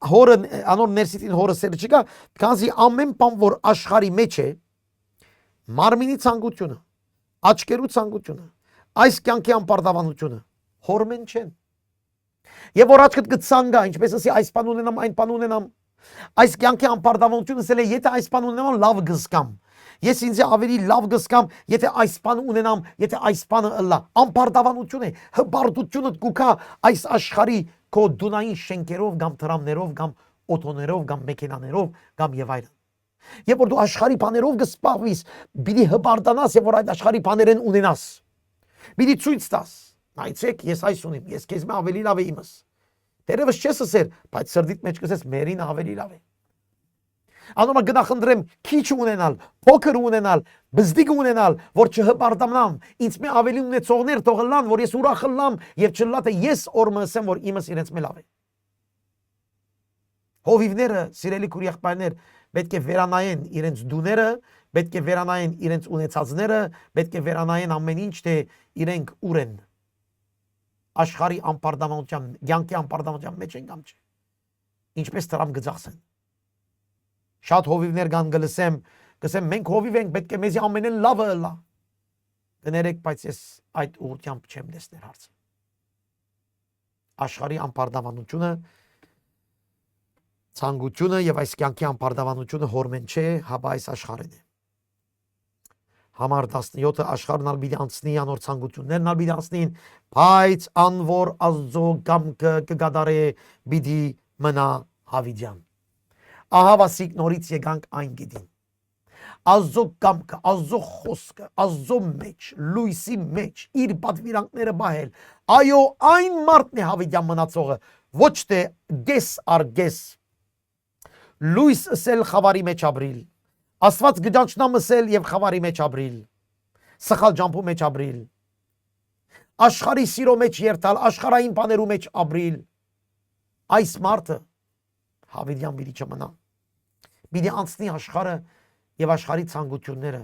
հորը անոր ներսիտին հորը սերը չկա, քանզի ամեն բան որ աշխարհի մեջ է, մարմինի ցանկությունը, աչքերու ցանկությունը, այս կյանքի անպարտավորությունը հորմեն չեն։ Եվ որ աչքդ գցանգա, ինչպես ասի այս բան ունենամ, այն բան ունենամ, այս կյանքի անպարտավորությունը ասել է, եթե այս բան ունենամ, լավ գսկամ։ Ես ինձ ավելի լավ գսկամ, եթե այս բանը ունենամ, եթե այս բանը ըլլա, անպարտավորություն է, հպարտությունը գուքա այս աշխարհի քո դունային շենքերով, կամ տրամներով, կամ օտոներով, կամ մեքենաներով, կամ եւ այլն։ Երբ որ դու աշխարհի բաներով գսպավիս, պիտի հպարտանաս, եւ որ այդ աշխարհի բաներեն ունենաս։ Պիտի ցույց տաս։ Նայեցեք, ես այս ունիմ, ես քեզ մը ավելի լավ է իմս։ Դերևս չես ասեր, բայց սրդիդ մեջ կսես մերին ավելի լավ է։ Անոմա գնախնդրեմ քիչ ունենալ, փոքր ունենալ, բզդիկ ունենալ, որ չհպարտանամ, ինձ մե ավելի ունեցողներ թողլան, որ ես ուրախ լամ եւ չլա թե ես օրը ասեմ, որ իմս իրենց մե լավ է։ Հովիվները, սիրելի քուրիախբայրներ, պետք է վերանայեն իրենց դուները, պետք է վերանայեն իրենց ունեցածները, պետք է վերանայեն ամեն ինչ, թե իրենք ուր են։ Աշխարհի անպարտավորության, կյանքի անպարտավորության մեջ են կամ չէ։ Ինչպես տրամ գծախսեն։ Շատ հովիվներ կան գսեմ մենք հովիվ ենք, պետք է մեզի ամենեն լավը լա։ Կներեք, բայց ես այդ ուղղությամբ չեմ տեսներ հարցը։ Աշխարհի անպարտավորությունը ցանկությունը եւ այս կյանքի անպարտավանությունը հորմեն չէ, հապա այս աշխարհն է։ Համար 17 աշխարհն ալ պիտի անցնի անոր ցանկություններն ալ պիտի անցնին, բայց անոր Աստծո կամքը կգադարե պիտի մնա հավիդյան։ Ահա վասիկ նորից եկանք այն գիտին։ Աստծո կամքը, Աստծո խոսքը, Աստծո մեջ, լույսի մեջ իր պատվիրանքները բահել։ Այո, այն մարդն է հավիդյան մնացողը, ոչ թե գես առ գես։ Լույս ասել խավարի մեջ ապրիլ, Աստված գճանչնամ ասել եւ խավարի մեջ ապրիլ, սխալ ջամփու մեջ ապրիլ, աշխարհի սիրո մեջ երթալ, աշխարհային բաներու մեջ ապրիլ։ Այս մարդը հավիդյան պիտի չմնա։ Պիտի անցնի աշխարհը եւ աշխարհի ցանկությունները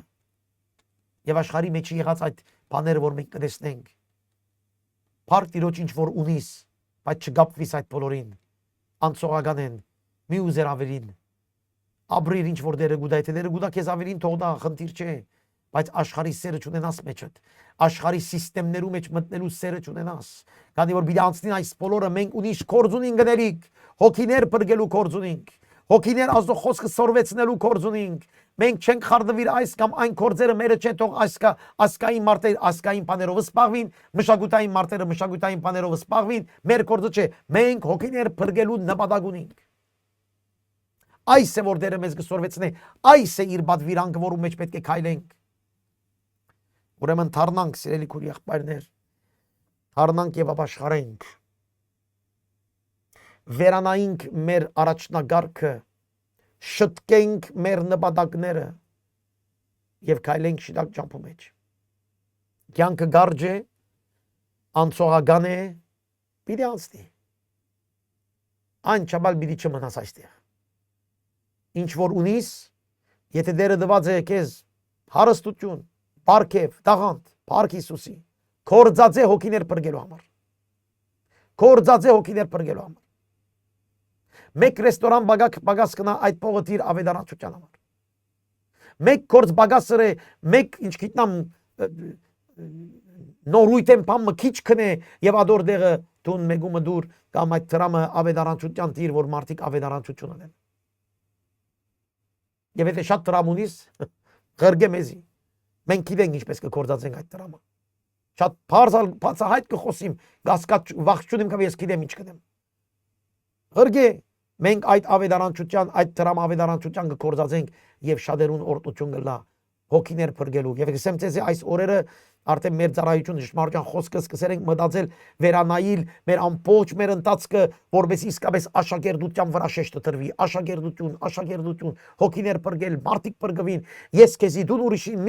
եւ աշխարհի մեջ եղած այդ բաները, որ մենք կտեսնենք։ Փառք Տիրոջ ինչ որ ունիս, բայց չգապվիս այդ բոլորին, անցողական են, մի ուզեր ավելին, ապրիր ինչ որ դերը գուդա, եթե դերը գուդա քեզ ավելին թող դա խնդիր չէ, բայց աշխարհի սերը չունենաս մեջդ, աշխարհի սիստեմներու մեջ մտնելու սերը չունենաս, քանի որ պիտի անցնին այս բոլորը, մենք ունիշ կորձ ունենք գներիք, հոգիներ բրգելու կորձ ունենք, հոգիներ Աստծո խոսքը սորվեցնելու կորձ ունենք, մենք չենք խարդվիր այս կամ այն կորձերը մերը չէ, թող ասկային մարդեր ասկային բաներով սպաղվին, մշակութային մարդերը մշակութային բաներով սպաղվին, մեր կորձը չէ, մենք հոգիներ բրգելու նպատակ ունենք։ Այս է որ դերը մեզ կսորվեցնի, այս է իր պատվիրանքը, որում մեջ պետք է քայլենք։ Ուրեմն թարնանք, սիրելի քույր եղբայրներ, թարնանք եւ ապաշխարենք, վերանայինք մեր առաջնագարքը, շտկենք մեր նպատակները եւ քայլենք շիտակ ջամփու մեջ։ Կյանքը գարջ է, անցողական է, պիտի անցնի։ Անչափալ պիտի չմնաս այստեղ։ Ինչ որ ունիս, եթե դերը դված է քեզ հարստություն, պարքև, տաղանդ, Փառք Հիսուսի, կորձածե հոգիներ բրգելու համար։ Կորձածե հոգիներ բրգելու համար։ Մեկ ռեստորան բագաս կնա այդ փողը դիր ավետարանչության համար։ Մեկ կորձ բագասը մեկ ինչ գիտնամ նորույթեն բամը քիչ քնե եւ ադոր դեղը տուն մեգումը դուր կամ այդ դրամը ավետարանչության դիր որ մարդիկ ավետարանչություն ունեն։ Եվ եթե շատ դրամ ունիս, ղրգե մեզի։ Մենք գիտենք ինչպես կկորձածենք այդ դրամը։ Շատ բացահայտ կխոսիմ, գասկած վախճունեմ կամ ես գիտեմ ինչ կդեմ։ Ղրգե մենք այդ ավետարանչության, այդ դրամ ավետարանչության կկորձածենք եւ շատերուն օրտություն կլա հոգիներ բրգելու եւ գսեմ ցեզի այս օրերը արդեն մեր ծառայություն ճշմարտության խոսքը սկսել ենք մտածել վերանայիլ մեր ամբողջ մեր ընթացքը որպես իսկապես աշակերտության վրա շեշտը տրվի աշակերտություն հոգիներ բրգել մարդիկ բրգվին ես քեզի դու ուրիշին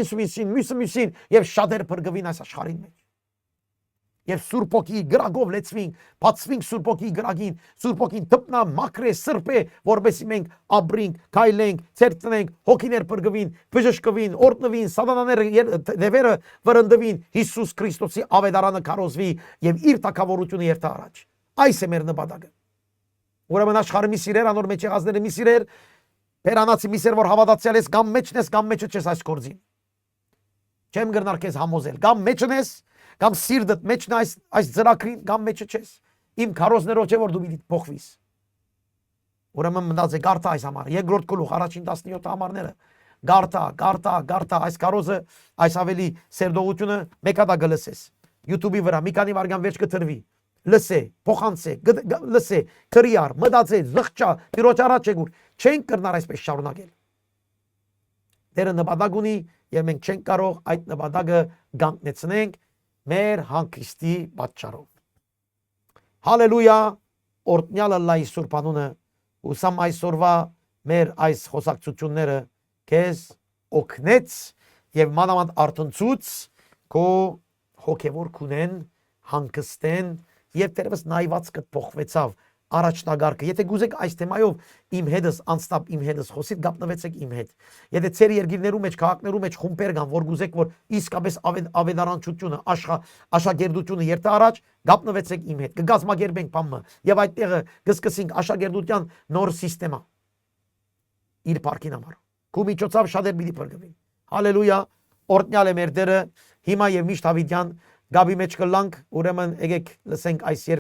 մյուսին եւ շատեր բրգվին այս աշխարհին մեջ եւ Սուրբ Օքի գրագով լեցվինք, բացվինք Սուրբ Օքի գրագին, Սուրբ Օքին դպնա մակրե սրբե, որովհետեւ մենք ապրենք, քայլենք, ցերծնենք, հոգիներ բրգվին, բժշկվին, օրտնվին, սատանաները դևերը վրընդվին, Հիսուս Քրիստոսի ավետարանը քարոզվի եւ իր թակավորությունը երթա առաջ։ Այս է մեր նպատակը։ Ուրեմն աշխարհի մի սիրեր, անոր մեջ եղածները մի սիրեր, Պերանացի մի սեր որ հավատացյալ ես, կամ մեջն ես, կամ մեջը չես այս կորձին։ Չեմ գրնար քեզ համոզել, կամ մեջն ես, կամ սիրտդ մեջն այս ծրագրին, կամ մեջը չես։ Իմ քարոզներով չէ որ դու պիտի փոխվիս։ Ուրեմն մտածե գարտա այս համար, երկրորդ գլուխ առաջին 17 համարները։ Գարտա այս քարոզը, այս ավելի սերդողությունը մեկադա գլսես։ YouTube-ի վրա մի քանի վարգան վերջ կտրվի։ Լսե, փոխանցե, լսե, քրիար, մտածե, զղջա, Տիրոջ առաջ եկուր։ Չենք կրնար այսպես շարունակել։ Դերը նպատակ ունի եւ մենք չենք կարող այդ նպատակը գանտնեցնենք մեր հանգստի պատճառով։ Հալելույա, օրհնյալ Ալլահի սուրբ անունը, ուսամ այսօրվա մեր այս խոսակցությունները քեզ օգնեց եւ մանավանդ արտնցուց քո հոգեվոր քունեն հանգստեն եւ դերևս նայված կփոխվեցավ առաջնագարկը։ Եթե գուզեք այս թեմայով իմ հետս անստապ իմ հետս խոսիդ գապնվեցեք իմ հետ։ Եթե ծեր երկիրներու մեջ, քաղաքներու մեջ խումբեր կան, որ գուզեք որ իսկապես ավետարանչությունը, աշակերտությունը երթա առաջ, գապնվեցեք իմ հետ։ Կգազմագերբենք բամը եւ այդտեղը կսկսենք աշակերտության նոր սիստեմա։ Իր парքին համար։ Քու միջոցով շատեր պիտի բրգվին։ Հալելույա, օրհնյալ է մեր Տերը, հիմա եւ միշտ հավիտյան Գաբի մեջ կլանք, ուրեմն եկեք լսենք այս